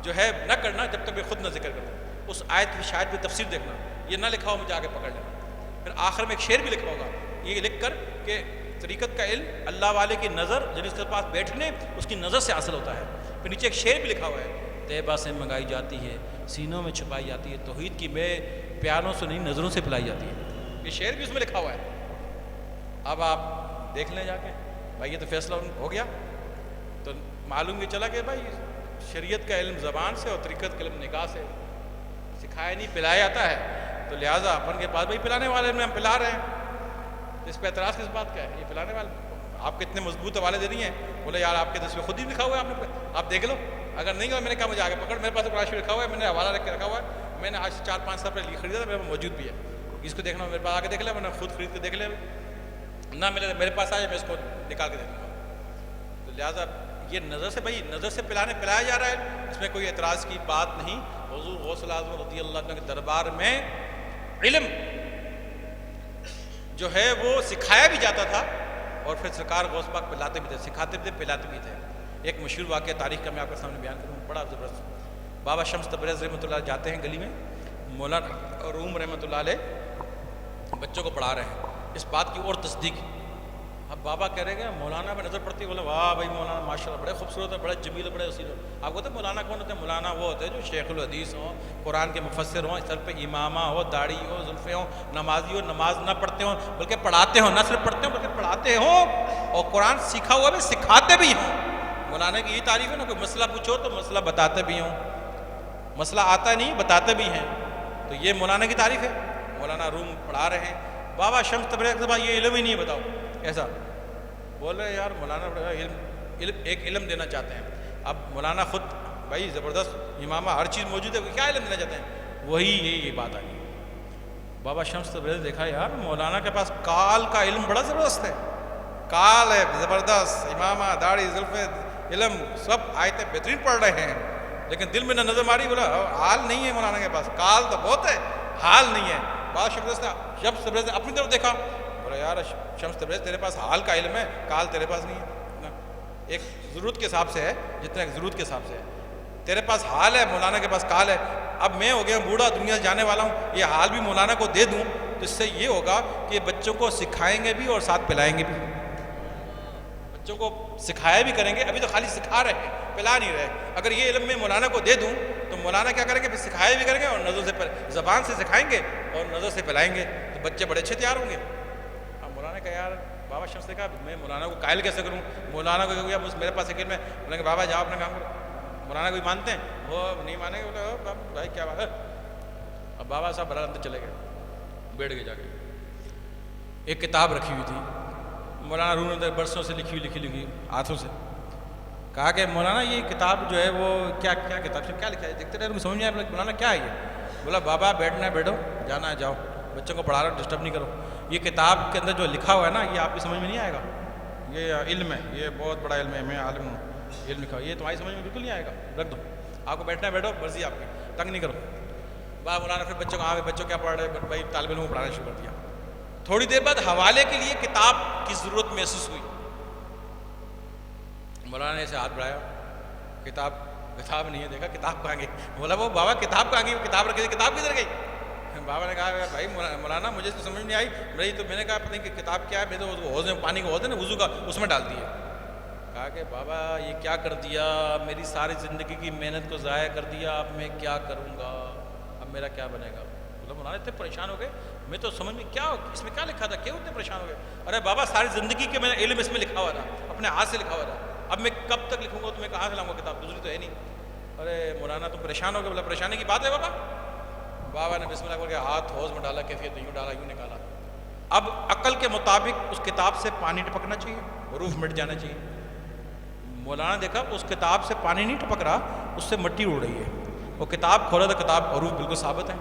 Speaker 1: جو ہے نہ کرنا جب تک میں خود نہ ذکر کروں، اس آیت کی شاید بھی تفسیر دیکھنا، یہ نہ لکھا ہو مجھے آگے پکڑ لینا۔ پھر آخر میں ایک شعر بھی لکھا ہوگا یہ لکھ کر کہ طریقت کا علم اللہ والے کی نظر، جس کے پاس بیٹھنے اس کی نظر سے حاصل ہوتا ہے۔ پھر نیچے ایک شعر بھی لکھا ہوا ہے، طیبہ سے منگائی جاتی ہے، سینوں میں چھپائی جاتی ہے، توحید کی میں پیاروں سے نہیں نظروں سے پلائی جاتی ہے۔ یہ شعر بھی اس میں لکھا ہوا ہے۔ اب آپ دیکھ لیں جا کے، بھائی یہ تو فیصلہ ہو گیا، تو معلوم یہ چلا کہ بھائی شریعت کا علم زبان سے اور طریقت کا علم نگاہ سے سکھایا نہیں، پلایا جاتا ہے، تو لہٰذا اپن کے پاس بھائی پلانے والے میں ہم پلا رہے ہیں، اس پہ اعتراض کس بات کا ہے؟ یہ پلانے والے آپ کے اتنے مضبوط حوالے دے دیے ہیں، بولے یار آپ کے دس میں خود ہی لکھا ہوا ہے، آپ نے آپ دیکھ لو، اگر نہیں ہوا میں نے کہا مجھے آگے پکڑ، میرے پاس قرآن شریف لکھا ہوا ہے، میں نے حوالہ رکھ کے رکھا ہوا ہے، میں نے آج سے 4-5 سال پہلے خریدا تھا، میرے پاس موجود بھی ہے، اس کو دیکھنا میرے پاس آ کے دیکھ لے، میں نے خود خرید کے دیکھ لے، نہ میرے پاس آئے میں اس کو نکال کے دیکھ لوں گا۔ تو لہٰذا یہ نظر سے، بھائی نظر سے پلایا جا رہا ہے، اس میں کوئی اعتراض کی بات نہیں۔ حضور غوث الاعظم رضی اللہ عنہ کے دربار میں علم جو ہے وہ سکھایا بھی جاتا تھا، اور پھر سرکار غوث پاک پلاتے بھی تھے، سکھاتے بھی تھے، پلاتے بھی تھے۔ ایک مشہور واقعہ تاریخ کا میں آپ کے سامنے بیان کروں، بڑا زبردست۔ بابا شمس تبریز رحمۃ اللہ جاتے ہیں گلی میں، مولانا روم رحمۃ اللہ علیہ بچوں کو پڑھا رہے ہیں، اس بات کی اور تصدیق۔ اب بابا کہہ رہے ہیں مولانا پہ نظر پڑتی ہے، بولے واہ بھائی مولانا ماشاء اللہ بڑے خوبصورت ہے، بڑے جمیل، بڑے اصیل۔ آپ کو تو مولانا کون ہوتے ہیں؟ مولانا وہ ہوتے ہیں جو شیخ الحدیث ہوں، قرآن کے مفسر ہوں، سر پہ امامہ ہو، داڑھی ہو، زلفیں ہوں، نمازی ہو، نماز نہ پڑھتے ہوں بلکہ پڑھاتے ہوں، نہ صرف پڑھتے ہوں بلکہ پڑھاتے ہوں، اور قرآن سیکھا ہوا بھی سکھاتے بھی ہوں۔ مولانا کی یہ تعریف ہے نا، کوئی مسئلہ پوچھو تو مسئلہ بتاتے بھی ہوں، مسئلہ آتا نہیں بتاتے بھی ہیں، تو یہ مولانا کی تعریف ہے۔ مولانا روم پڑھا رہے ہیں، بابا شمس تبریز کے بعد یہ علم ہی نہیں ہے، بتاؤ ایسا؟ بول رہے یار مولانا ایک علم دینا چاہتے ہیں۔ اب مولانا خود بھائی زبردست امامہ، ہر چیز موجود ہے، کیا علم دینا چاہتے ہیں؟ وہی یہ بات آ گئی۔ بابا شمس تبریز دیکھا یار مولانا کے پاس کال کا علم بڑا زبردست ہے، کال ہے زبردست، امامہ، داڑھی، زلفیں، علم سب آیتیں بہترین پڑھ رہے ہیں، لیکن دل میں نہ نظر ماری، بولا حال نہیں ہے مولانا کے پاس، کال تو بہت ہے، حال نہیں ہے۔ بابا شمس تبریز نے اپنی طرف دیکھا، بولا یار شمس تبریز تیرے پاس حال کا علم ہے، کال تیرے پاس نہیں ہے، ایک ضرورت کے حساب سے ہے، جتنا ایک ضرورت کے حساب سے ہے، تیرے پاس حال ہے، مولانا کے پاس کال ہے۔ اب میں ہو گیا بوڑھا، دنیا سے جانے والا ہوں، یہ حال بھی مولانا کو دے دوں تو اس سے یہ ہوگا کہ بچوں کو سکھائیں گے بھی اور ساتھ پلائیں گے بھی، بچوں کو سکھایا بھی کریں گے، ابھی تو خالی سکھا رہے ہیں، پلا نہیں رہے۔ اگر یہ علم میں مولانا کو دے دوں تو مولانا کیا کریں گے؟ پھر سکھایا بھی کریں گے اور نظر سے زبان سے سکھائیں گے اور نظر سے پلائیں گے، تو بچے بڑے اچھے تیار ہوں گے۔ اب مولانا نے کہا یار بابا شمس نے کہا میں مولانا کو قائل کیسے کروں؟ مولانا کو کہا میرے پاس ایک علم ہے، بولیں گے بابا جاؤ اپنا کام کرو۔ مولانا کوئی مانتے ہیں؟ وہ نہیں مانیں گے، بولے بھائی کیا بات ہے؟ اب بابا صاحب برابر اندر چلے گئے، بیٹھ گئے جا کے، ایک کتاب رکھی ہوئی تھی، مولانا روم نے برسوں سے لکھی ہوئی ہاتھوں سے، کہا کہ مولانا یہ کتاب جو ہے وہ کیا کتاب سے کیا لکھا ہے؟ دیکھتے رہے سمجھ نہیں آیا، مولانا کیا ہے یہ؟ بولا بابا بیٹھنا ہے بیٹھو، جانا ہے جاؤ، بچوں کو پڑھا رہا ہو ڈسٹرب نہیں کرو، یہ کتاب کے اندر جو لکھا ہوا ہے نا یہ آپ کی سمجھ میں نہیں آئے گا، یہ علم ہے، یہ بہت بڑا علم ہے، میں عالم ہوں، علم لکھا ہوا یہ تمہاری سمجھ میں بالکل نہیں آئے گا، رکھ دو، آپ کو بیٹھنا ہے بیٹھو، مرضی آپ کی، تنگ نہیں کرو۔ بابا مولانا پھر بچوں کو بچوں کیا پڑھ رہے بھائی؟ طالب علموں کو پڑھانا شروع کر دیا۔ تھوڑی دیر بعد حوالے کے لیے کتاب کی ضرورت محسوس ہوئی، مولانا نے اسے ہاتھ بڑھایا، کتاب نہیں ہے، دیکھا کتاب کہاں گئی؟ بولا وہ بابا کتاب کہاں گئی؟ کتاب رکھی تھی، کتاب کدھر گئی؟ بابا نے کہا بھائی مولانا مجھے تو سمجھ نہیں آئی، تو میں نے کہا پتہ نہیں کہ کتاب کیا ہے، میں تو حوض میں پانی کا حوض ہے نا وضو کا، اس میں ڈال دی ہے۔ کہا کہ بابا یہ کیا کر دیا، میری ساری زندگی کی محنت کو ضائع کر دیا، اب میں کیا کروں گا، اب میرا کیا بنے گا؟ مولانا اتنے پریشان ہو گئے، میں تو سمجھ میں کیا اس میں کیا لکھا تھا، کیوں اتنے پریشان ہو گئے؟ ارے بابا ساری زندگی کے میں نے علم اس میں لکھا ہوا تھا، اپنے ہاتھ سے لکھا ہوا تھا، اب میں کب تک لکھوں گا؟ تو میں کہاں سے لاؤں گا کتاب، دوسری تو ہے نہیں۔ ارے مولانا تم پریشان ہو گئے؟ بولا پریشانی کی بات ہے بابا۔ بابا نے بسم اللہ کر کے ہاتھ حوض میں ڈالا، کیفیت یوں ڈالا، یوں نکالا۔ اب عقل کے مطابق اس کتاب سے پانی ٹپکنا چاہیے، حروف مٹ جانا چاہیے۔ مولانا دیکھا اس کتاب سے پانی نہیں ٹپک رہا، اس سے مٹی اڑ رہی ہے۔ وہ کتاب کھولا تو کتاب حروف بالکل ثابت ہیں۔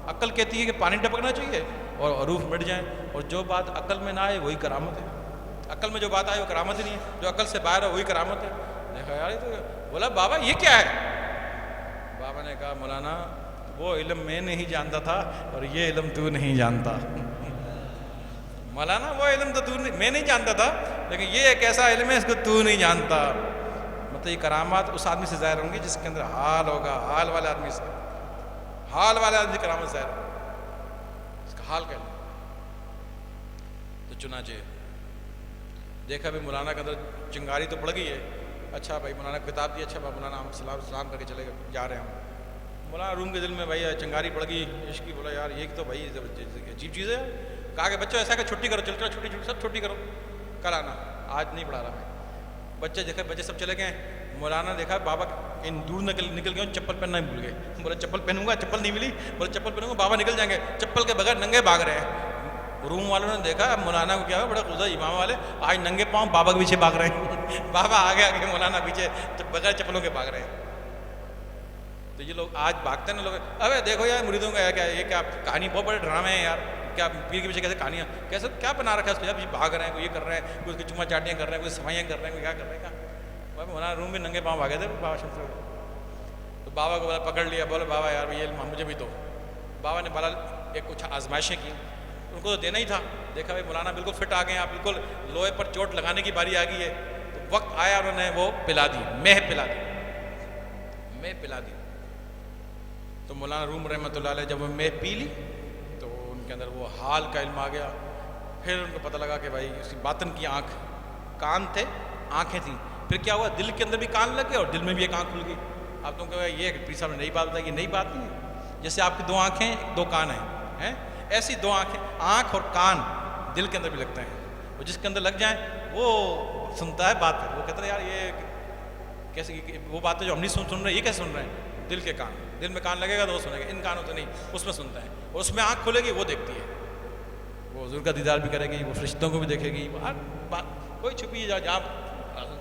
Speaker 1: عقل کہتی ہے کہ پانی ٹپکنا چاہیے اور حروف مٹ جائیں، اور جو بات عقل میں نہ آئے وہی کرامت ہے۔ عقل میں جو بات آئے وہ کرامت ہی نہیں ہے، جو عقل سے باہر ہے وہی کرامت ہے۔ دیکھا یار یہ تو، بولا بابا یہ کیا ہے؟ بابا نے کہا مولانا وہ علم میں نہیں جانتا تھا اور یہ علم تو نہیں جانتا۔ مولانا وہ علم تو میں نہیں جانتا تھا، لیکن یہ ایک ایسا علم ہے اس کو تو نہیں جانتا۔ مطلب یہ کرامات اس آدمی سے ظاہر ہوں گی جس کے اندر حال ہوگا، حال والے آدمی سے، حال والے آدمی کرامت ظاہر ہوگا، اس کا حال کہہ لیں۔ تو چنانچہ دیکھا بھی مولانا کے اندر چنگاری تو پڑ گئی ہے۔ اچھا بھائی مولانا کتاب دی، اچھا مولانا ہم سلام کر کے چلے گئے، جا رہے ہیں ہم۔ مولانا روم کے دل میں بھائی چنگاری پڑ گئی عشق کی، بولا یار یہ تو بھائی عجیب چیز ہے۔ کہا کہ بچوں ایسا کہ چھٹی کرو، چل کر چھٹی سب چھٹی کرو، کل آنا، آج نہیں پڑھا رہا میں۔ بچے دیکھے، بچے سب چلے گئے۔ مولانا دیکھا بابا ان دور نکل گئے، چپل پہننا ہی بھول گئے۔ بولا چپل پہنوں گا، چپل نہیں ملی، بولا چپل پہنوں گا، بابا نکل جائیں گے، چپل کے بغیر ننگے بھاگ رہے ہیں۔ روم والوں نے دیکھا مولانا کو کیا ہوا، بڑا غصہ، امام والے آج ننگے پاؤں بابا کے پیچھے بھاگ رہے ہیں۔ بابا آگے آگے، مولانا پیچھے، بغیر چپلوں کے بھاگ رہے ہیں۔ تو یہ لوگ آج بھاگتے ہیں نا، لوگ ابے دیکھو یار مریدوں کا کیا، یہ کیا کہانی، بہت بڑے ڈرامے ہیں یار، کیا پیر کے پیچھے کیسے کہانیاں، کیسے کیا بنا رکھا ہے اس کو، یار بھاگ رہے ہیں، کوئی یہ کر رہے ہیں، کوئی اس کی چما چاٹیاں کر رہے ہیں، کوئی صفائیاں کر رہے ہیں، کوئی کیا کر رہے ہیں، کیا مولانا روم میں ننگے پاؤں بھاگے تھے بابا شمس۔ تو بابا کو بولا پکڑ لیا، بولا بابا یار یہ علم مجھے بھی دو۔ بابا نے بولا ایک کچھ آزمائشیں کی، ان کو تو دینا ہی تھا۔ دیکھا بھائی مولانا بالکل فٹ آ گئے ہیں، آپ بالکل لوہے پر چوٹ لگانے کی باری آ گئی ہے، تو وقت آیا انہوں نے وہ پلا دی، مہ پلا دی، مہ پلا دی۔ تو مولانا روم رحمۃ اللہ علیہ جب وہ مہ پی لی تو ان کے اندر وہ حال کا علم آ گیا۔ پھر ان کو پتہ لگا کہ بھائی اس کی باطن کی آنکھ، کان تھے، آنکھیں تھیں، پھر کیا ہوا، دل کے اندر بھی کان لگ گئے اور دل میں بھی ایک آنکھ کھل گئی۔ اب تم کہو یہ پیر صاحب نے نئی بات بتائی، یہ نئی بات نہیں ہے۔ جیسے آپ کی دو آنکھیں دو کان ہیں، ایسی دو آنکھیں، آنکھ اور کان دل کے اندر بھی لگتے ہیں، وہ جس کے اندر لگ جائیں وہ سنتا ہے بات، وہ کہتا ہے یار یہ کیسے، وہ باتیں جو ہم نہیں سن رہے، یہ کیسے سن رہے ہیں، دل کے کان، دل میں کان لگے گا تو وہ سنے گا، ان کانوں تو نہیں، اس میں سنتا ہے، اور اس میں آنکھ کھلے گی وہ دیکھتی ہے، وہ حضور کا دیدار بھی کرے گی، وہ فرشتوں کو بھی دیکھے گی، ہر بات کوئی چھپی ہے، جہاں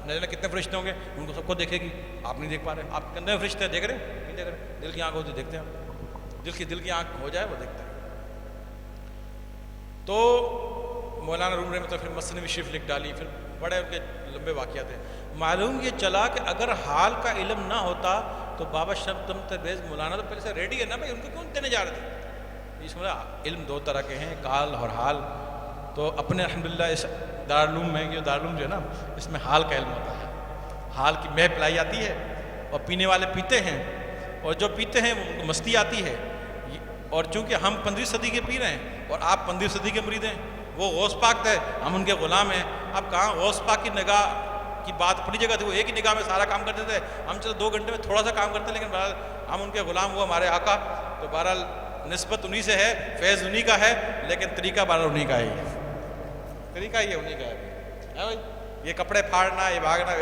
Speaker 1: نظر کتنے فرشتے ہوں گے ان کو سب کو دیکھے گی، آپ نہیں دیکھ پا رہے، آپ کتنے فرشتے دیکھ رہے ہیں، نہیں دیکھ رہے، دل کی آنکھ ہوتی دیکھتے ہیں، دل کی آنکھ ہو جائے وہ دیکھتے ہیں۔ تو مولانا روم رحمۃ اللہ پھر مثنوی شریف لکھ ڈالی، پھر بڑے ان کے لمبے واقعات ہیں۔ معلوم یہ چلا کہ اگر حال کا علم نہ ہوتا تو بابا شمس تبریز مولانا تو پہلے سے ریڈی ہے نا بھائی، ان کو کیوں دینے جا رہے تھے؟ اس میں علم دو طرح کے ہیں، کال اور حال۔ تو اپنے الحمدللہ اس دارالعلوم میں، یہ دارالعلوم جو ہے نا، اس میں حال کا علم ہوتا ہے، حال کی مہ پلائی جاتی ہے، اور پینے والے پیتے ہیں، اور جو پیتے ہیں ان کو مستی آتی ہے۔ اور چونکہ ہم 15ویں صدی کے پیر ہیں اور آپ 15ویں صدی کے مرید ہیں، وہ غوث پاک تھے، ہم ان کے غلام ہیں۔ اب کہاں غوث پاک کی نگاہ کی بات اپنی جگہ تھی، وہ ایک ہی نگاہ میں سارا کام کرتے تھے، ہم چلو 2 گھنٹے میں تھوڑا سا کام کرتے ہیں، لیکن بہرحال ہم ان کے غلام، وہ ہمارے آقا، تو بہرحال نسبت انہی سے ہے، فیض انہی کا ہے، لیکن طریقہ بہرحال انہی کا ہے، طریقہ یہ انہی کا ہے بھائی۔ یہ کپڑے پھاڑنا، یہ بھاگنا،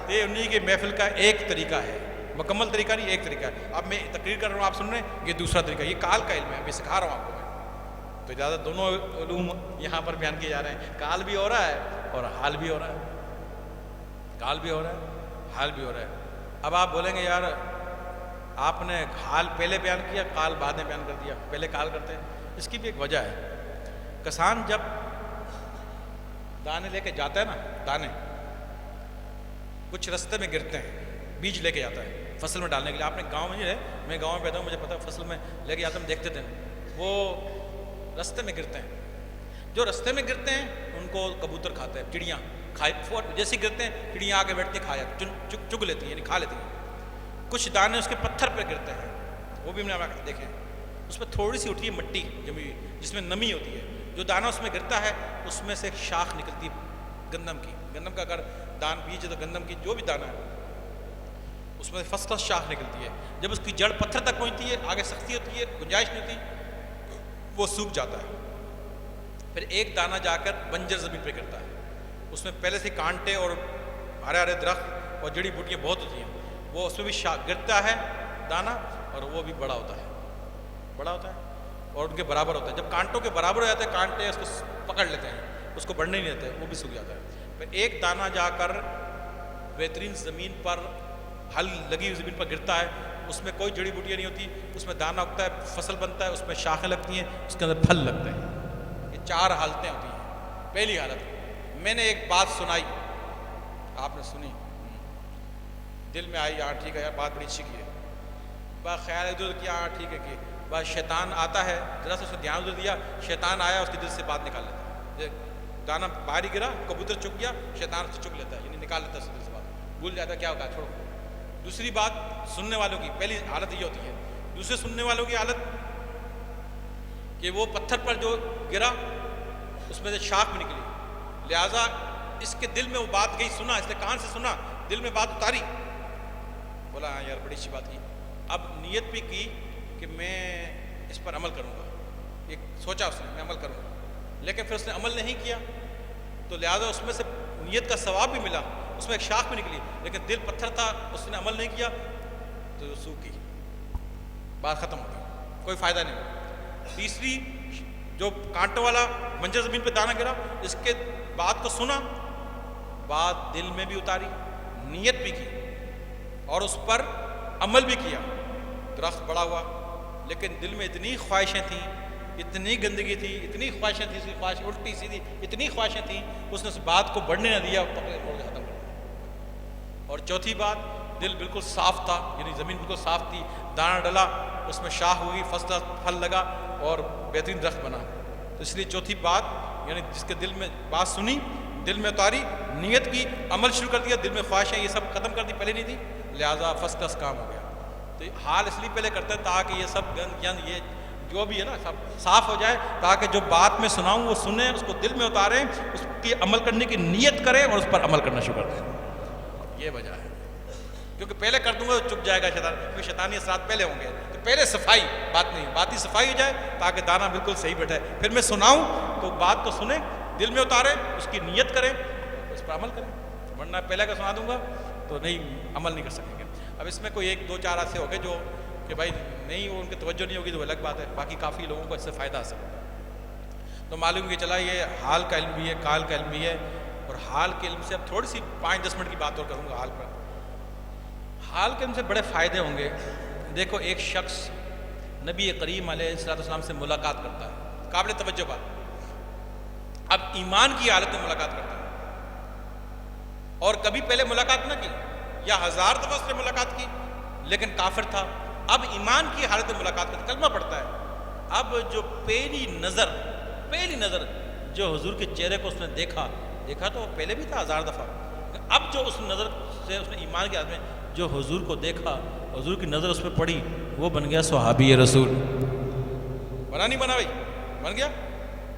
Speaker 1: یہ انہی کی محفل کا ایک طریقہ ہے، مکمل طریقہ نہیں، ایک طریقہ ہے۔ اب میں تقریر کر رہا ہوں، آپ سن رہے ہیں، یہ دوسرا طریقہ، یہ کال کا علم ہے، ابھی سکھا رہا ہوں آپ کو میں۔ تو اجازت، دونوں علوم یہاں پر بیان کیے جا رہے ہیں، کال بھی ہو رہا ہے اور حال بھی ہو رہا ہے، کال بھی ہو رہا ہے، حال بھی ہو رہا ہے۔ اب آپ بولیں گے یار آپ نے حال پہلے بیان کیا، کال بعد میں بیان کر دیا، پہلے کال کرتے ہیں۔ اس کی بھی ایک وجہ ہے۔ کسان جب دانے لے کے جاتا ہے نا، دانے کچھ رستے میں گرتے ہیں، بیج لے کے جاتا ہے فصل میں ڈالنے کے لیے۔ آپ نے گاؤں میں نہیں رہے، میں گاؤں میں پیدا ہوں، مجھے پتا ہے، فصل میں لے کے جاتا ہم دیکھتے تھے، وہ رستے میں گرتے ہیں۔ جو رستے میں گرتے ہیں ان کو کبوتر کھاتے ہیں، چڑیاں جیسے گرتے ہیں چڑیاں آ کے بیٹھتی کھا جاتی، چگ لیتی ہیں، یعنی کھا لیتی ہیں۔ کچھ دانے اس کے پتھر پہ گرتے ہیں، وہ بھی ہم نے دیکھے ہیں، اس پہ تھوڑی سی اٹھی ہے مٹی جمی ہوئی جس میں نمی ہوتی ہے، جو دانہ اس میں گرتا ہے اس میں سے ایک شاخ نکلتی ہے گندم کی۔ گندم کا اگر دان بیج گندم کی جو بھی دانہ ہے اس میں فسٹ کلاس شاخ نکلتی ہے. جب اس کی جڑ پتھر تک پہنچتی ہے آگے سختی ہوتی ہے گنجائش نہیں ہوتی وہ سوکھ جاتا ہے. پھر ایک دانہ جا کر بنجر زمین پہ گرتا ہے. اس میں پہلے سے کانٹے اور ہرے ہرے درخت اور جڑی بوٹیاں بہت ہوتی ہیں. وہ اس میں بھی گرتا ہے دانہ اور وہ بھی بڑا ہوتا ہے اور ان کے برابر ہوتا ہے. جب کانٹوں کے برابر ہو جاتے ہیں کانٹے اس کو پکڑ لیتے ہیں اس کو بڑھنے نہیں دیتے وہ بھی سوکھ جاتا ہے. پھر ایک دانہ جا کر بہترین زمین پر ہل لگی زمین پر گرتا ہے. اس میں کوئی جڑی بوٹیاں نہیں ہوتی اس میں دانہ اگتا ہے فصل بنتا ہے اس میں شاخیں لگتی ہیں اس کے اندر پھل لگتے ہیں. یہ 4 حالتیں ہوتی ہیں. پہلی حالت میں نے ایک بات سنائی آپ نے سنی دل میں آئی ہاں ٹھیک ہے یار بات بڑی اچھی کی ہے بات خیال ادھر کیا ہاں ٹھیک ہے کہ بس شیطان آتا ہے ذرا سا اس نے دھیان ادھر دیا شیطان آیا اس کے دل سے بات نکال لیتا ہے. دانہ باہر ہی گرا کبوتر چک گیا شیطان سے چک لیتا ہے یعنی نکال لیتا ہے اس کے دل سے بات بھول جاتا ہے کیا ہوگا چھوڑو. دوسری بات سننے والوں کی پہلی حالت یہ ہوتی ہے. دوسرے سننے والوں کی حالت کہ وہ پتھر پر جو گرا اس میں سے شاخ بھی نکلی لہٰذا اس کے دل میں وہ بات گئی سنا اس نے کان سے سنا دل میں بات اتاری بولا ہاں یار بڑی اچھی بات کی. اب نیت بھی کی کہ میں اس پر عمل کروں گا. ایک سوچا اس نے میں عمل کروں گا لیکن پھر اس نے عمل نہیں کیا تو لہٰذا اس میں سے نیت کا ثواب بھی ملا اس میں ایک شاخ بھی نکلی لیکن دل پتھر تھا اس نے عمل نہیں کیا تو سوکھ گئی بات ختم ہو گئی کوئی فائدہ نہیں ہوا. تیسری جو کانٹوں والا بنجر زمین پہ دانہ گرا اس کے بات کو سنا بات دل میں بھی اتاری نیت بھی کی اور اس پر عمل بھی کیا. درخت بڑا ہوا لیکن دل میں اتنی خواہشیں تھیں اتنی گندگی تھی اتنی خواہشیں تھیں اس کی خواہش الٹی سیدھی اتنی خواہشیں تھیں اس نے اس بات کو بڑھنے نہ دیا پکڑ کے ختم کر دیا. اور چوتھی بات دل بالکل صاف تھا یعنی زمین بالکل صاف تھی دانہ ڈلا اس میں شاخ ہوئی فصل پھل لگا اور بہترین درخت بنا. تو اس لیے چوتھی بات یعنی جس کے دل میں بات سنی دل میں اتاری نیت کی عمل شروع کر دیا دل میں خواہشیں یہ سب ختم کر دی پہلے نہیں تھی لہٰذا فرسٹ کلاس کام ہو گیا. تو حال اس لیے پہلے کرتے ہیں تاکہ یہ سب گند یہ جو بھی ہے نا سب صاف ہو جائے تاکہ جو بات میں سناؤں وہ سنیں اس کو دل میں اتاریں اس کی عمل کرنے کی نیت کریں اور اس پر عمل کرنا شروع کر دیں. یہ وجہ ہے کیونکہ پہلے کر دوں گا تو چپ جائے گا شیطان کیونکہ شیطانی اثرات پہلے ہوں گے. تو پہلے صفائی بات نہیں بات ہی صفائی ہو جائے تاکہ دانہ بالکل صحیح بیٹھے پھر میں سناؤں تو بات کو سنیں دل میں اتاریں اس کی نیت کریں اس پر عمل کریں ورنہ پہلے کا سنا دوں گا تو نہیں عمل نہیں کر سکیں گے. اب اس میں کوئی 1 2 4 ایسے ہو گئے جو کہ بھائی نہیں وہ ان کی توجہ نہیں ہوگی تو وہ الگ بات ہے باقی کافی لوگوں کو اس سے فائدہ حاصل ہوگا. تو معلوم یہ چلا یہ حال کا علم بھی ہے کال کا علم بھی ہے. اور حال کے علم سے اب تھوڑی سی 5-10 منٹ کی بات اور کروں گا حال پر. حال کے علم سے بڑے فائدے ہوں گے. دیکھو ایک شخص نبی کریم علیہ السلام سے ملاقات کرتا ہے قابل توجہ بات. اب ایمان کی حالت میں ملاقات کرتا ہے اور کبھی پہلے ملاقات نہ کی یا 1000 دفعہ سے ملاقات کی لیکن کافر تھا. اب ایمان کی حالت میں ملاقات کرتا کلمہ پڑھتا ہے. اب جو پہلی نظر جو حضور کے چہرے کو اس نے دیکھا تو وہ پہلے بھی تھا 1000 دفعہ. اب جو اس نظر سے اس نے ایمان کی حالت میں جو حضور کو دیکھا حضور کی نظر اس پہ پڑی وہ بن گیا صحابی رسول. بنا نہیں بنا بھائی بن گیا.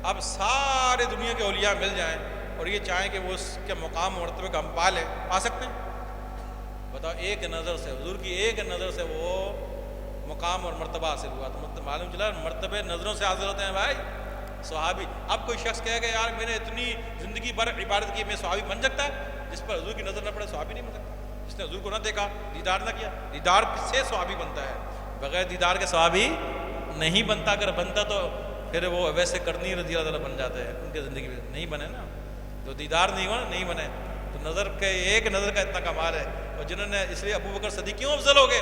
Speaker 1: اب سارے دنیا کے اولیاء مل جائیں اور یہ چاہیں کہ وہ اس کے مقام مرتبے کا ہم پا لیں پا سکتے ہیں بتاؤ. ایک نظر سے حضور کی ایک نظر سے وہ مقام اور مرتبہ حاصل ہوا. تو معلوم چلا مرتبے نظروں سے حاصل ہوتے ہیں بھائی. صحابی اب کوئی شخص کہے گا یار میں نے اتنی زندگی بھر عبادت کی میں صحابی بن سکتا ہے. جس پر حضور کی نظر نہ پڑے صحابی نہیں بن سکتا. جس نے حضور کو نہ دیکھا دیدار نہ کیا دیدار سے صحابی بنتا ہے. بغیر دیدار کے صحابی نہیں بنتا. اگر بنتا تو پھر وہ ویسے کرنی رضی اللہ تعالیٰ بن جاتے ہیں. ان کی زندگی میں نہیں بنے نا تو دیدار نہیں ہوا نہیں بنے. تو نظر کے ایک نظر کا اتنا کمال ہے. اور جنہوں نے اس لیے ابو بکر صدیق کیوں افضل ہو گئے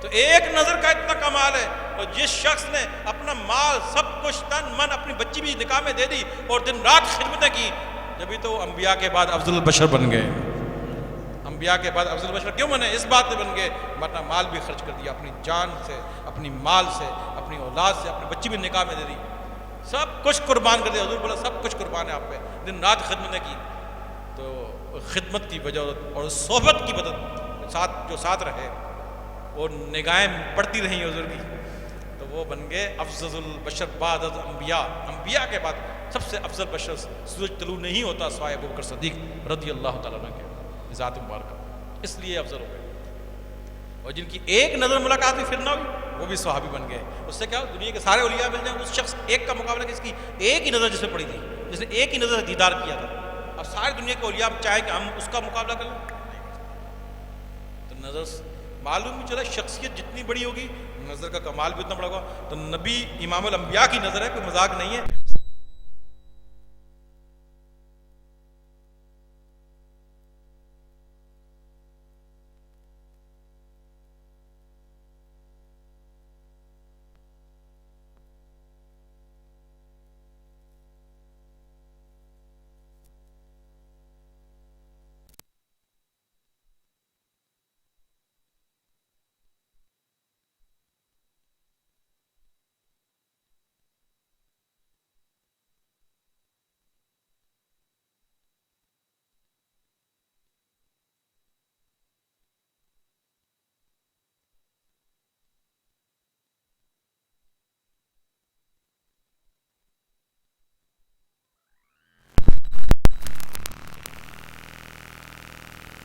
Speaker 1: تو ایک نظر کا اتنا کمال ہے. اور جس شخص نے اپنا مال سب کچھ تن من اپنی بچی بھی نکاح میں دے دی اور دن رات خدمتیں کی جبھی تو وہ انبیاء کے بعد افضل البشر بن گئے. انبیاء کے بعد افضل البشر کیوں بنے اس بات سے بن گئے اپنا مال بھی خرچ کر دیا اپنی جان سے اپنی مال سے اپنی اولاد سے اپنی بچی بھی نکاح میں دے دی سب کچھ قربان کر دیا. حضور بولا سب کچھ قربان ہے آپ پہ دن رات خدمتیں کی. تو خدمت کی وجہ اور صحبت کی مدد جو ساتھ رہے اور نگاہیں پڑتی رہیں حضور کی تو وہ بن گئے افضل البشر بعد انبیاء. انبیاء کے بعد سب سے افضل بشر سورج طلوع نہیں ہوتا سوائے ابو بکر صدیق رضی اللہ تعالیٰ عنہ کے. ذات مبارکہ، اس لیے افضل ہو گئے۔ اور جن کی ایک نظر ملاقات میں پھر نہ ہوئی وہ بھی صحابی بن گئے۔ اس سے کیا دنیا کے سارے اولیاء مل جائیں، اس شخص ایک کا مقابلہ کس کی، ایک ہی نظر جس میں پڑی تھی، جس نے ایک ہی نظر دیدار کیا تھا، اور ساری دنیا کے اولیاء چاہیں کہ ہم اس کا مقابلہ کر لیں۔ تو نظر معلوم بھی چلا شخصیت جتنی بڑی ہوگی نظر کا کمال بھی اتنا بڑا ہوگا۔ تو نبی امام الانبیاء کی نظر ہے، کوئی مذاق نہیں ہے۔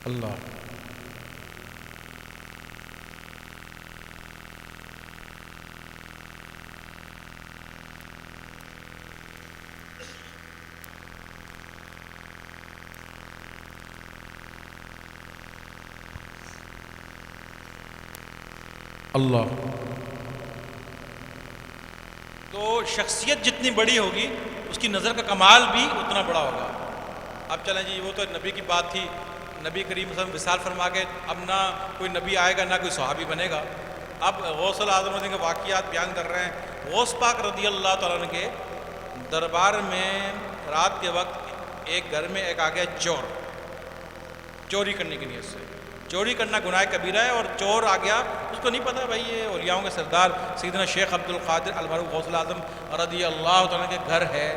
Speaker 1: اللہ اللہ۔ تو شخصیت جتنی بڑی ہوگی اس کی نظر کا کمال بھی اتنا بڑا ہوگا۔ اب چلیں جی، وہ تو نبی کی بات تھی، نبی کریم صلی اللہ علیہ وسلم وصال فرما کے اب نہ کوئی نبی آئے گا نہ کوئی صحابی بنے گا۔ اب غوث الاعظم کے واقعات بیان کر رہے ہیں۔ غوث پاک رضی اللہ تعالیٰ عنہ کے دربار میں رات کے وقت ایک گھر میں ایک آ گیا چور، چوری کرنے کی نیت سے۔ چوری کرنا گناہ کبیرہ ہے، اور چور آ گیا، اس کو نہیں پتہ بھائی یہ اولیاؤں کے سردار سیدنا شیخ عبد القادر المعروف غوث الاعظم رضی اللہ تعالیٰ کے گھر ہے،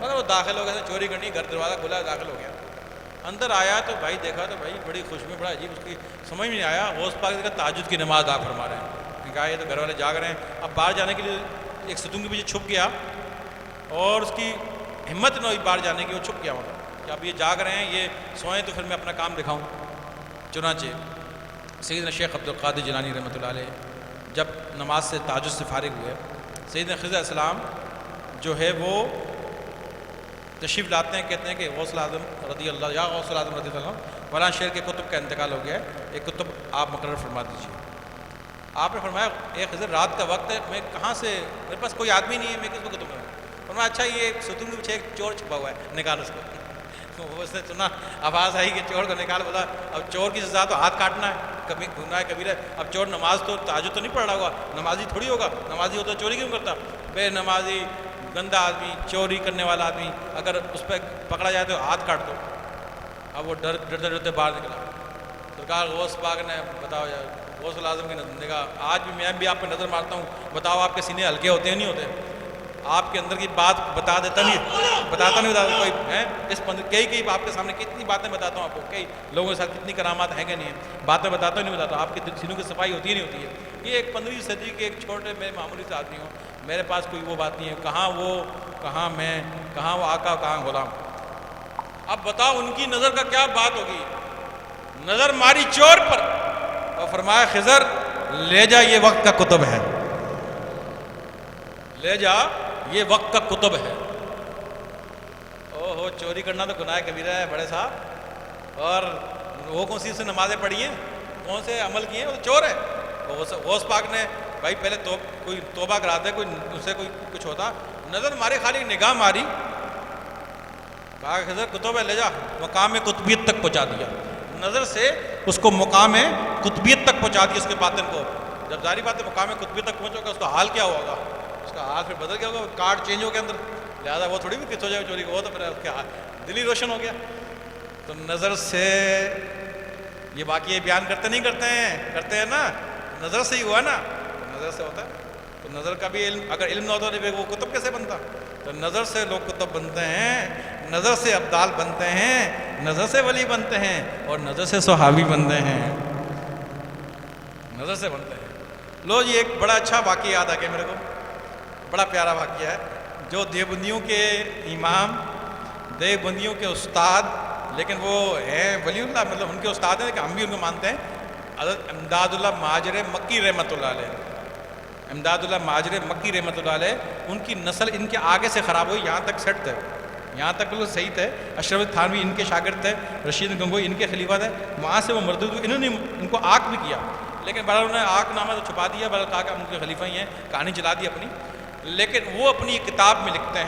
Speaker 1: مگر وہ داخل ہو گیا، چوری کرنی، گھر دروازہ کھلا، داخل ہو گیا۔ اندر آیا تو بھائی دیکھا تو بھائی بڑی خوشبو، بڑا عجیب، اس کی سمجھ میں نہیں آیا۔ غوث پاک کا تہجد کی نماز ادا فرما رہے ہیں، کہا یہ تو گھر والے جاگ رہے ہیں۔ اب باہر جانے کے لیے ایک ستون کے پیچھے چھپ گیا، اور اس کی ہمت نہ ہوئی باہر جانے کی، وہ چھپ گیا وہاں کہ اب یہ جاگ رہے ہیں، یہ سوئیں تو پھر میں اپنا کام دکھاؤں۔ چنانچہ سیدنا شیخ عبد القادر جیلانی رحمۃ اللہ علیہ جب نماز سے تہجد سے فارغ ہوئے، سیدنا خضر علیہ السلام جو ہے وہ تشریف لاتے ہیں، کہتے ہیں کہ غوث الاعظم رضی اللہ، یا غوث الاعظم رضی اللہ عنہ، فلاں شہر کے کتب کا انتقال ہو گیا ہے، ایک کتب آپ مقرر فرما دیجیے۔ آپ نے فرمایا اے خضر، رات کا وقت ہے، میں کہاں سے، میرے پاس کوئی آدمی نہیں ہے، میں کس کو کتب کروں؟ فرمایا اچھا یہ ستون کے پیچھے ایک چور چھپا ہوا ہے، نکال اس کو۔ اس نے سنا، آواز آئی کہ چور کو نکال، بولا اب چور کی سزا تو ہاتھ کاٹنا ہے، کبھی گناہ کبیرہ ہے۔ اب چور نماز تو تہجد تو نہیں پڑھ رہا ہوگا، نمازی تھوڑی ہوگا، نمازی ہوتا چوری کیوں کرتا؟ بے نمازی گندا آدمی، چوری کرنے والا آدمی، اگر اس پہ پکڑا جائے تو ہاتھ کاٹ دو۔ اب وہ ڈرتے ڈرتے باہر نکلا۔ سرکار غوث پاک نے بتاؤ یار، غوث الاعظم کی نگاہ، آج بھی میں بھی آپ پہ نظر مارتا ہوں، بتاؤ آپ کے سینے ہلکے ہوتے ہیں نہیں ہوتے؟ آپ کے اندر کی بات بتاتا نہیں کوئی ہے اس کئی آپ کے سامنے کتنی باتیں بتاتا ہوں آپ کو، کئی لوگوں کے ساتھ کتنی کرامات ہیں کہ نہیں ہیں، باتیں بتاتا نہیں بتاتا، آپ کے سینوں کی صفائی ہوتی ہی نہیں ہوتی ہے۔ یہ ایک 15ویں صدی کے ایک چھوٹے میں معمولی سے آدمی ہوں، میرے پاس کوئی وہ بات نہیں ہے، کہاں وہ، کہاں میں، کہاں وہ آقا، کہاں غلام۔ اب بتاؤ ان کی نظر کا کیا بات ہوگی؟ نظر ماری چور پر اور فرمایا خضر لے جا، یہ وقت کا کتب ہے، لے جا یہ وقت کا کتب ہے۔ او ہو، چوری کرنا تو گناہ کبیرہ ہے بڑے صاحب، اور وہ کون سی سے نمازیں پڑھی ہیں، کون سے عمل کیے ہیں، وہ تو چور ہے۔ غوث پاک نے بھائی پہلے کوئی توبہ کرا دے، کوئی اس سے کوئی کچھ ہوتا، نظر ماری، خالی نگاہ ماری، کہا خضر کتب ہے لے جا، مقام قطبیت تک پہنچا دیا۔ نظر سے اس کو مقام قطبیت تک پہنچا دیا، اس کے باطن کو۔ جب ظاہری بات ہے مقام قطبیت تک پہنچو گا، اس کا حال کیا ہوگا؟ اس کا حال پھر بدل گیا ہوگا، کارڈ چینج ہو گیا اندر، لہٰذا وہ تھوڑی بھی کس ہو جائے چوری کو، وہ تو پھر اس کے دل ہی روشن ہو گیا۔ تو نظر سے یہ واقعے بیان کرتے نہیں کرتے ہیں نا، نظر سے ہی ہوا نا، نظر سے ہوتا ہے۔ تو نظر کا بھی علم، اگر علم نہ ہوتا تو وہ کتب کیسے بنتا؟ تو نظر سے لوگ کتب بنتے ہیں، نظر سے ابدال بنتے ہیں، نظر سے ولی بنتے ہیں، اور نظر سے صحابی بنتے ہیں، نظر سے بنتے ہیں۔ لو یہ ایک بڑا اچھا واقعہ یاد آ گیا میرے کو، بڑا پیارا واقعہ ہے، جو دیوبندیوں کے امام، دیوبندیوں کے استاد لیکن وہ ہیں ولی اللہ، مطلب ان کے استاد ہیں کہ ہم بھی ان کو مانتے ہیں. حضرت امداد اللہ مہاجر مکی رحمۃ اللہ علیہ، امداد اللہ مہاجر مکی رحمۃ اللہ علیہ، ان کی نسل ان کے آگے سے خراب ہوئی، یہاں تک سیٹ تھے، یہاں تک بالکل صحیح تھے. اشرف تھانوی ان کے شاگرد تھے، رشید گنگوئی ان کے خلیفہ تھے. وہاں سے وہ مردود ہوئے، انہوں نے ان کو آگ بھی کیا، لیکن بہرحال انہوں نے آگ نامہ تو چھپا دیا، بہرحال کہا کہ ہم ان کے خلیفہ ہی ہیں، کہانی چلا دی اپنی. لیکن وہ اپنی کتاب میں لکھتے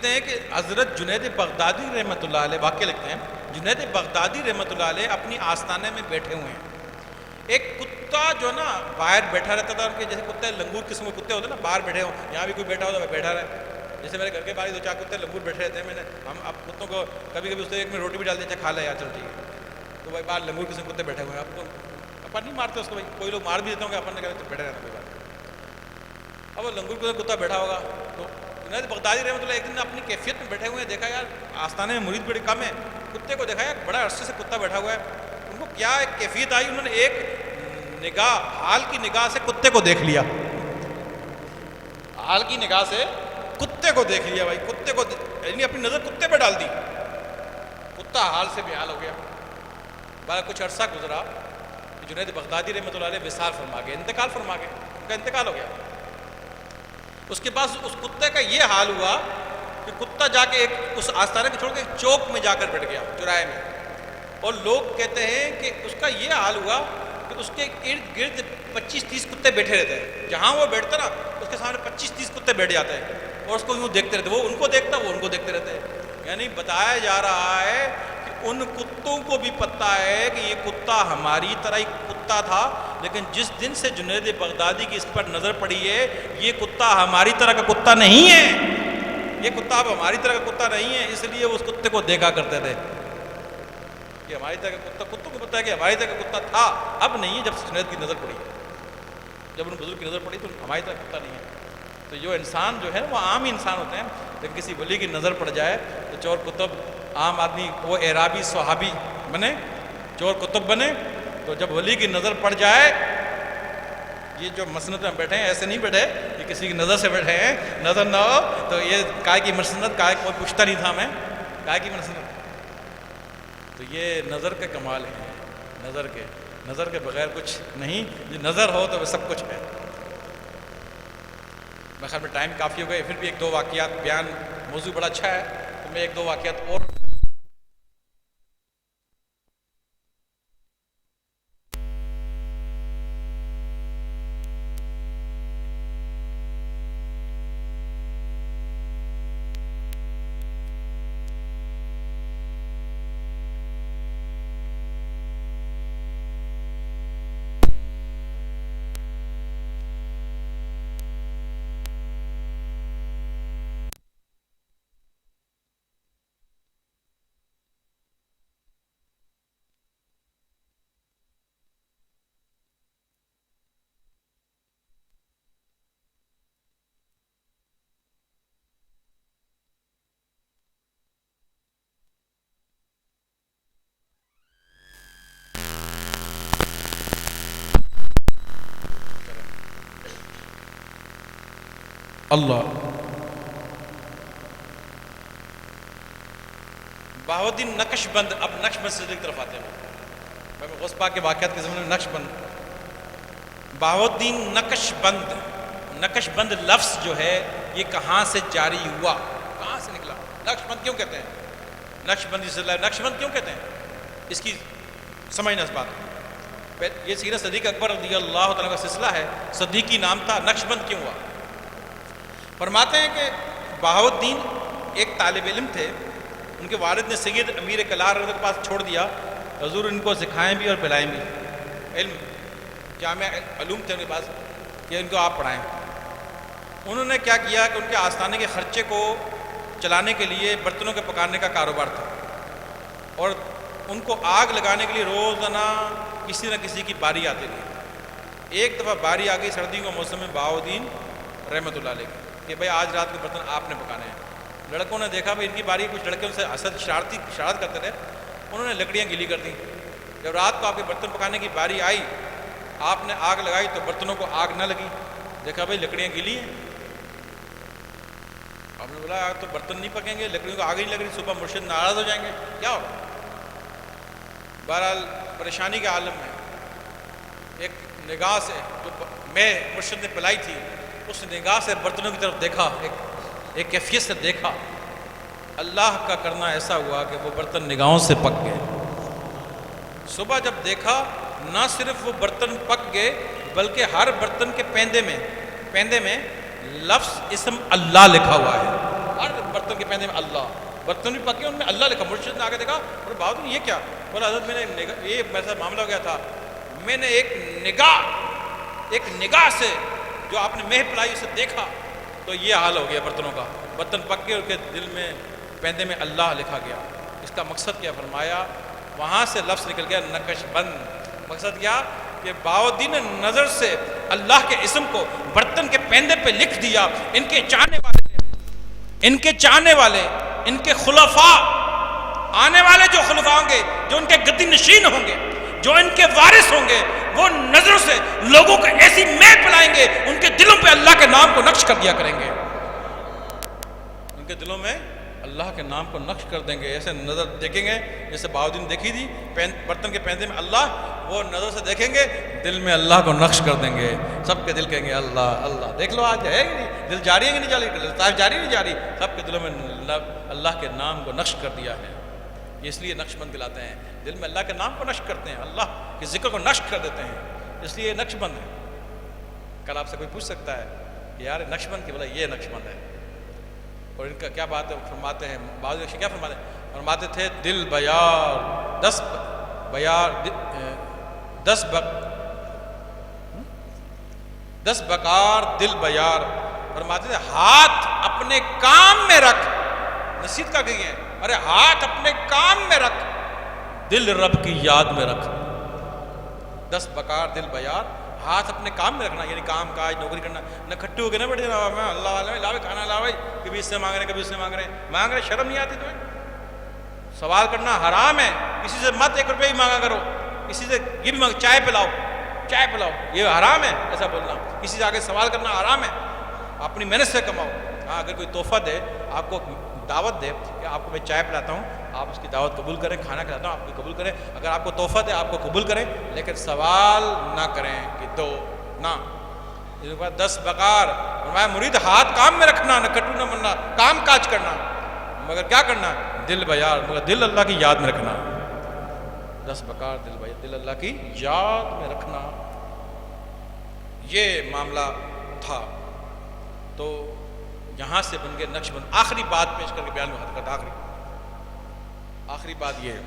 Speaker 1: ہیں کہ حضرت جنید بغدادی رحمۃ اللہ علیہ، واقعہ لکھتے ہیں جنید بغدادی رحمۃ اللہ علیہ اپنی آستانے میں بیٹھے ہوئے ہیں. ایک کتا جو نا باہر بیٹھا رہتا تھا، ان کے جیسے کتے لنگور قسم کے کتے ہوتے ہیں نا، باہر بیٹھے ہوں، یہاں بھی کوئی بیٹھا ہوتا ہے بیٹھا رہے. جیسے میرے گھر کے باہر 2-4 کتے لنگور بیٹھے رہتے ہیں، میں نے ہم اب کتوں کو کبھی کبھی اس سے ایک میں روٹی بھی ڈال دیتے، کھا لے یار چل ٹھیک ہے. تو بھائی باہر لنگور قسم کتے بیٹھے ہوئے ہیں، آپ کو اپن نہیں مارتے اس کو، بھائی کوئی لوگ مار بھی دیتے ہوں گے، اپن نے کہتے بیٹھے رہتے کوئی بات. اب وہ لنگور قسم کتا بیٹھا ہوگا تو جنید بغدادی رحمۃ اللہ ایک دن اپنی کیفیت میں بیٹھے ہوئے ہیں، دیکھا یار آستانے میں مرید بڑی کم ہے، کتے کو دیکھا یار بڑا عرصے سے کتا بیٹھا ہوا ہے. ان کو کیا ایک کیفیت آئی، انہوں نے ایک نگاہ، حال کی نگاہ سے کتے کو دیکھ لیا، حال کی نگاہ سے کتے کو دیکھ لیا. بھائی کتے کو یعنی اپنی نظر کتے پہ ڈال دی، کتا حال سے بے حال ہو گیا. بارہ کچھ عرصہ گزرا، جنید بغدادی رحمۃ اللہ علیہ وصال فرما گئے، انتقال فرما گئے، ان کا انتقال ہو گیا. اس کے بعد اس کتے کا یہ حال ہوا کہ کتا جا کے ایک اس آستانے کو چھوڑ کے چوک میں جا کر بیٹھ گیا، چوراہے میں. اور لوگ کہتے ہیں کہ اس کا یہ حال ہوا کہ اس کے ارد گرد 25-30 کتے بیٹھے رہتے ہیں. جہاں وہ بیٹھتا نا اس کے سامنے 25-30 کتے بیٹھ جاتے ہیں اور اس کو یوں دیکھتے رہتے، وہ ان کو دیکھتا، وہ ان کو دیکھتے رہتے ہیں. یعنی بتایا جا رہا ہے کہ ان کتوں کو بھی پتہ ہے کہ یہ کتا ہماری طرح ہی کتا تھا، لیکن جس دن سے جنید بغدادی کی اس پر نظر پڑی ہے یہ کتا ہماری طرح کا کتا نہیں ہے، یہ کتا اب ہماری طرح کا کتا نہیں ہے، اس لیے وہ اس کتے کو دیکھا کرتے تھے کہ ہماری طرح کا کتا. کتوں کو پتہ ہے کہ ہماری طرح کا کتا تھا، اب نہیں ہے. جب سے جنید کی نظر پڑی، جب ان بزرگ کی نظر پڑی تو ہماری طرح کتا نہیں ہے. تو جو انسان جو ہے وہ عام ہی انسان ہوتے ہیں، لیکن کسی ولی کی نظر پڑ جائے تو چور کتب عام آدمی وہ اعرابی صحابی بنے، چور کتب بنے. تو جب ولی کی نظر پڑ جائے، یہ جو مسند میں بیٹھے ہیں ایسے نہیں بیٹھے یہ کسی کی نظر سے بیٹھے ہیں، نظر نہ ہو تو یہ کائے کی مسند، کائے کوئی پوچھتا نہیں تھا میں کائے کی مسند. تو یہ نظر کے کمال ہیں، نظر کے بغیر کچھ نہیں، جو نظر ہو تو وہ سب کچھ ہے. میں خیال میں ٹائم کافی ہو گئے، پھر بھی 1-2 واقعات بیان، موضوع بڑا اچھا ہے تو میں 1-2 واقعات اور اللہ. بہاؤالدین نقش بند، اب نقش بند سے کی طرف آتے ہیں. میں غوث پاک کے واقعات کے زمانے میں نقش بند، بہاؤالدین نقش بند لفظ جو ہے یہ کہاں سے جاری ہوا، کہاں سے نکلا؟ نقش بند کیوں کہتے ہیں؟ نقش بندی سے نقش بند کیوں کہتے ہیں؟ اس کی سمجھنا اس بات. یہ سیدنا صدیق اکبر رضی اللہ تعالیٰ کا سلسلہ ہے، صدیقی نام تھا، نقش بند کیوں ہوا؟ فرماتے ہیں کہ بہاؤالدین ایک طالب علم تھے، ان کے والد نے سید امیر کلار کے پاس چھوڑ دیا، حضور ان کو سکھائیں بھی اور پلائیں بھی، علم جامع علوم تھے ان کے پاس کہ ان کو آپ پڑھائیں. انہوں نے کیا کیا کہ ان کے آستانے کے خرچے کو چلانے کے لیے برتنوں کے پکانے کا کاروبار تھا، اور ان کو آگ لگانے کے لیے روزانہ کسی نہ کسی کی باری آتی تھی. ایک دفعہ باری آ گئی سردیوں کا موسم میں بہاؤالدین رحمۃ اللہ علیہ کہ بھائی آج رات کے برتن آپ نے پکانے ہیں. لڑکوں نے دیکھا بھائی ان کی باری، کچھ لڑکے ان سے حسد شرارت کرتے تھے، انہوں نے لکڑیاں گیلی کر دیں. جب رات کو آپ کے برتن پکانے کی باری آئی، آپ نے آگ لگائی تو برتنوں کو آگ نہ لگی. دیکھا بھائی لکڑیاں گیلی ہیں، آپ نے بولا تو برتن نہیں پکیں گے، لکڑیوں کو آگ نہیں لگ رہی، صبح مرشد ناراض ہو جائیں گے، کیا ہوگا؟ بہرحال پریشانی کے عالم میں ایک نگاہ سے جو میں مرشد نے پلائی تھی، اس نگاہ سے برتنوں کی طرف دیکھا، ایک کیفیت سے دیکھا، اللہ کا کرنا ایسا ہوا کہ وہ برتن نگاہوں سے پک گئے۔ صبح جب دیکھا نہ صرف وہ برتن پک گئے بلکہ ہر برتن کے پیندے میں لفظ اسم اللہ لکھا ہوا ہے، ہر برتن کے پیندے میں اللہ، برتن بھی پکے ان میں اللہ لکھا۔ مرشد نے آگے دیکھا اور بہادر یہ کیا؟ بولا حضرت میں نے یہ میرے ساتھ معاملہ ہو گیا تھا، میں نے ایک نگاہ سے جو آپ نے مہ پلائی اسے دیکھا تو یہ حال ہو گیا برتنوں کا، برتن پک گئے، ان کے دل میں پیندے میں اللہ لکھا گیا۔ اس کا مقصد کیا فرمایا؟ وہاں سے لفظ نکل گیا نقش بند۔ مقصد کیا کہ باودین نظر سے اللہ کے اسم کو برتن کے پیندے پہ لکھ دیا۔ ان کے چاہنے والے ان کے خلفاء، آنے والے جو خلفاء ہوں گے، جو ان کے گدی نشین ہوں گے، جو ان کے وارث ہوں گے، وہ نظروں سے لوگوں کو ایسی مہ پلائیں گے، ان کے دلوں پہ اللہ کے نام کو نقش کر دیا کریں گے، ان کے دلوں میں اللہ کے نام کو نقش کر دیں گے۔ ایسے نظر دیکھیں گے جیسے باودین دیکھی تھی برتن کے پیندے میں اللہ، وہ نظر سے دیکھیں گے، دل میں اللہ کو نقش کر دیں گے، سب کے دل کہیں گے اللہ اللہ۔ دیکھ لو آج ہے دل جاری ہے کہ نہیں جاری، لطائف جاری نہیں جاری، سب کے دلوں میں اللہ کے نام کو نقش کر دیا ہے۔ اس لیے نقش بند کہلاتے ہیں، دل میں اللہ کے نام کو نقش کرتے ہیں، اللہ کے ذکر کو نقش کر دیتے ہیں، اس لیے نقش بند ہے۔ کل آپ سے کوئی پوچھ سکتا ہے کہ یار نقش بند کی، بولا یہ نقش بند ہے، اور ان کا کیا بات ہے؟ فرماتے ہیں بعض کیا فرماتے ہیں؟ فرماتے تھے دل بیار دس بکار دل بیار، فرماتے تھے ہاتھ اپنے کام میں رکھ، نصیحت کا گئی ہے، ارے ہاتھ اپنے کام میں رکھ، دل رب کی یاد میں رکھ۔ 10 بکار دل بیار، ہاتھ اپنے کام میں رکھنا، یعنی کام کاج نوکری کرنا، نہ کھٹے ہو کے نہ بیٹھے جانا میں اللہ والے لاوے کھانا لاوے، کبھی اس سے مانگ رہے کبھی اس سے مانگ رہے، شرم نہیں آتی تمہیں؟ سوال کرنا حرام ہے، کسی سے مت 1 روپیہ ہی مانگا کرو، کسی سے یہ بھی مانگ چائے پلاؤ، یہ حرام ہے ایسا بولنا، کسی سے آگے سوال کرنا حرام ہے، اپنی محنت سے کماؤ۔ ہاں اگر کوئی تحفہ دے، آپ کو دعوت دے کہ آپ کو میں چائے پلاتا ہوں، آپ اس کی دعوت قبول کریں، کھانا کھلاتا ہوں آپ کو قبول کریں، اگر آپ کو تحفہ دے آپ کو قبول کریں، لیکن سوال نہ کریں کہ دو نہ۔ 10 بکار فرمایا مرید ہاتھ کام میں رکھنا، نہ کٹو نہ مننا، کام کاج کرنا، مگر کیا کرنا؟ دل بیار، مگر دل اللہ کی یاد میں رکھنا۔ 10 بکار دل بیار، دل اللہ کی یاد میں رکھنا، یہ معاملہ تھا۔ تو یہاں سے بن گئے نقش بند۔ آخری بات پیش کر کے بیان میں ختم کرتا، آخری بات یہ ہے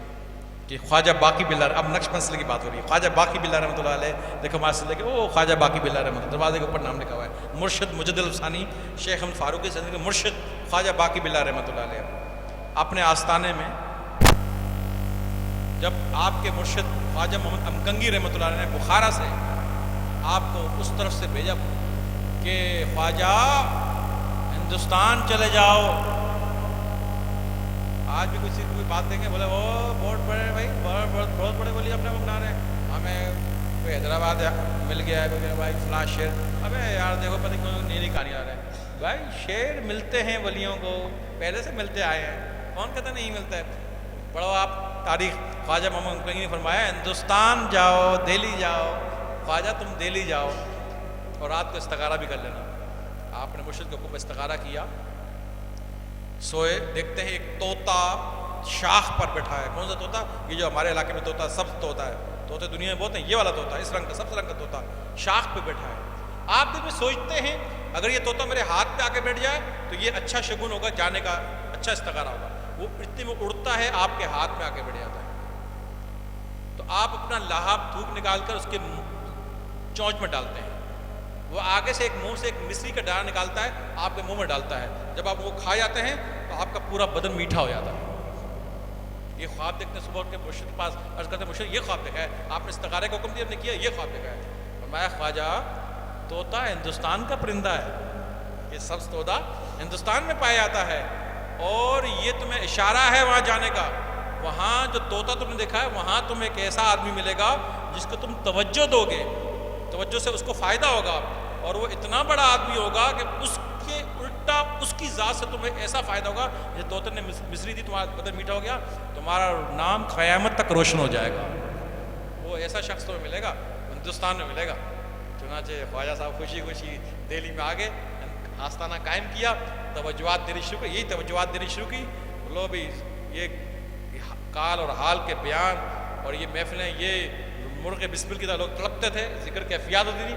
Speaker 1: کہ خواجہ باقی باللہ، اب نقش بند سلسلے کی بات ہو رہی ہے، خواجہ باقی باللہ رحمۃ اللہ علیہ، دیکھو ہمارے سلسلے کے وہ خواجہ باقی باللہ رحمۃ اللہ، دروازے کے اوپر نام لکھا ہوا ہے، مرشد مجد الفسانی شیخ احمد فاروقی سندھ کے مرشد خواجہ باقی باللہ رحمۃ اللہ علیہ، اپنے آستانے میں جب آپ کے مرشد خواجہ محمد امکنگی رحمۃ اللہ علیہ نے بخارا سے آپ کو اس طرف سے بھیجا کہ خواجہ ہندوستان چلے جاؤ، آج بھی کسی کوئی بات دیں گے بولے وہ بہت بڑے بھائی بہت بڑے ولی اپنے کو بنا رہے ہیں، ہمیں کوئی حیدرآباد مل گیا ہے، کوئی بھائی فلاں شعر، ابے یار دیکھو پتہ کیوں نیلی کہانی آ رہا ہے، بھائی شعر ملتے ہیں ولیوں کو، پہلے سے ملتے آئے ہیں، کون کہتا نہیں ملتا ہے؟ پڑھو آپ تاریخ، خواجہ محمد امکنگی نے فرمایا ہندوستان جاؤ، دہلی جاؤ، خواجہ تم دہلی جاؤ اور رات کو استخارہ بھی کر لینا۔ آپ نے مرشد کے حکم پہ استخارہ کیا، سوئے، دیکھتے ہیں ایک طوطا شاخ پر بیٹھا ہے۔ کون سا طوطا؟ یہ جو ہمارے علاقے میں طوطا سبز طوطا ہے، طوطے دنیا میں بہت ہیں، یہ والا طوطا اس رنگ کا سبز رنگ کا طوطا شاخ پہ بیٹھا ہے۔ آپ دل میں سوچتے ہیں اگر یہ طوطا میرے ہاتھ پہ آ کے بیٹھ جائے تو یہ اچھا شگون ہوگا، جانے کا اچھا استخارہ ہوگا۔ وہ اتنے میں اڑتا ہے، آپ کے ہاتھ میں آ کے بیٹھ جاتا ہے، تو آپ اپنا لہاب تھوک نکال کر اس کے چونچ میں ڈالتے ہیں، وہ آگے سے ایک منہ سے ایک مصری کا ڈانا نکالتا ہے، آپ کے منہ میں ڈالتا ہے، جب آپ وہ کھا جاتے ہیں تو آپ کا پورا بدن میٹھا ہو جاتا ہے۔ یہ خواب دیکھتے ہیں، صبح اٹھ کے مرشد کے پاس عرض کرتے ہیں مرشد یہ خواب دیکھا ہے، آپ نے استخارے کا حکم دیا، ہم نے کیا، یہ خواب دیکھا ہے۔ فرمایا خواجہ طوطا ہندوستان کا پرندہ ہے، یہ سبز طوطا ہندوستان میں پایا جاتا ہے، اور یہ تمہیں اشارہ ہے وہاں جانے کا، وہاں جو طوطا تم نے دیکھا ہے وہاں تمہیں ایک ایسا آدمی ملے گا جس کو تم توجہ دو گے، توجہ سے اس کو فائدہ ہوگا، اور وہ اتنا بڑا آدمی ہوگا کہ اس کے الٹا اس کی ذات سے تمہیں ایسا فائدہ ہوگا، یہ طوطن نے مصری دی، تمہارا بدن میٹھا ہو گیا، تمہارا نام قیامت تک روشن ہو جائے گا. وہ ایسا شخص تمہیں ملے گا، ہندوستان میں ملے گا. چنانچہ خواجہ صاحب خوشی خوشی دہلی میں آ گئے، آستانہ قائم کیا، توجہات دینی شروع کی. یہی توجہات دینی شروع کی. لو بھی یہ کال اور حال کے بیان اور یہ محفلیں، یہ مرغ بسمل کی طرح لوگ تڑپتے تھے، ذکر کیفیات ہوتی تھی،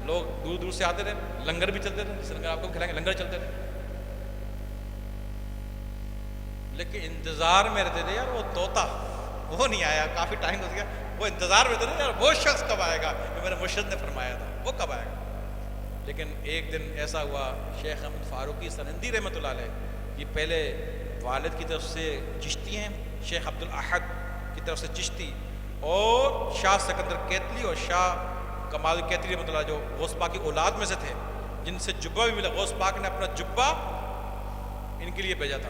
Speaker 1: لوگ دور دور سے آتے تھے، لنگر بھی چلتے تھے، جس لنگر آپ کو کھلائیں گے لنگر چلتے تھے. لیکن انتظار میں رہتے تھے یار وہ طوطا وہ نہیں آیا، کافی ٹائم ہو گیا، وہ انتظار میں رہتے تھے یار وہ شخص کب آئے گا جو میرے مرشد نے فرمایا تھا، وہ کب آئے گا. لیکن ایک دن ایسا ہوا، شیخ احمد فاروقی سرہندی رحمۃ اللہ علیہ، یہ پہلے والد کی طرف سے چشتی ہیں، شیخ عبد الاحد کی طرف سے چشتی، اور شاہ سکندر کیتلی اور شاہ کمال کیتلی رحمۃ اللہ جو غوث پاک کی اولاد میں سے تھے، جن سے جبہ بھی ملا. غوث پاک نے اپنا جبہ ان کے لیے بھیجا تھا.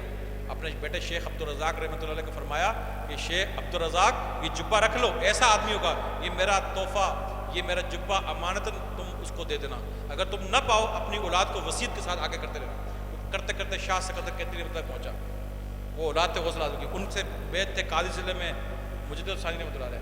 Speaker 1: اپنے بیٹے شیخ عبد الرزاق رحمۃ اللہ علیہ کو فرمایا کہ شیخ عبد الرزاق یہ جبہ رکھ لو، ایسا آدمی ہوگا، یہ میرا تحفہ، یہ میرا جبہ امانتاً تم اس کو دے دینا، اگر تم نہ پاؤ اپنی اولاد کو وصیت کے ساتھ آگے کرتے رہنا. کرتے کرتے شاہ سکندر کیتلی رحمۃ اللہ پہنچا. وہ اولاد تھے غوث اعظم کی، ان سے بیعت تھے قاضی ضلع میں مجد الثانی رحمۃ اللہ علیہ.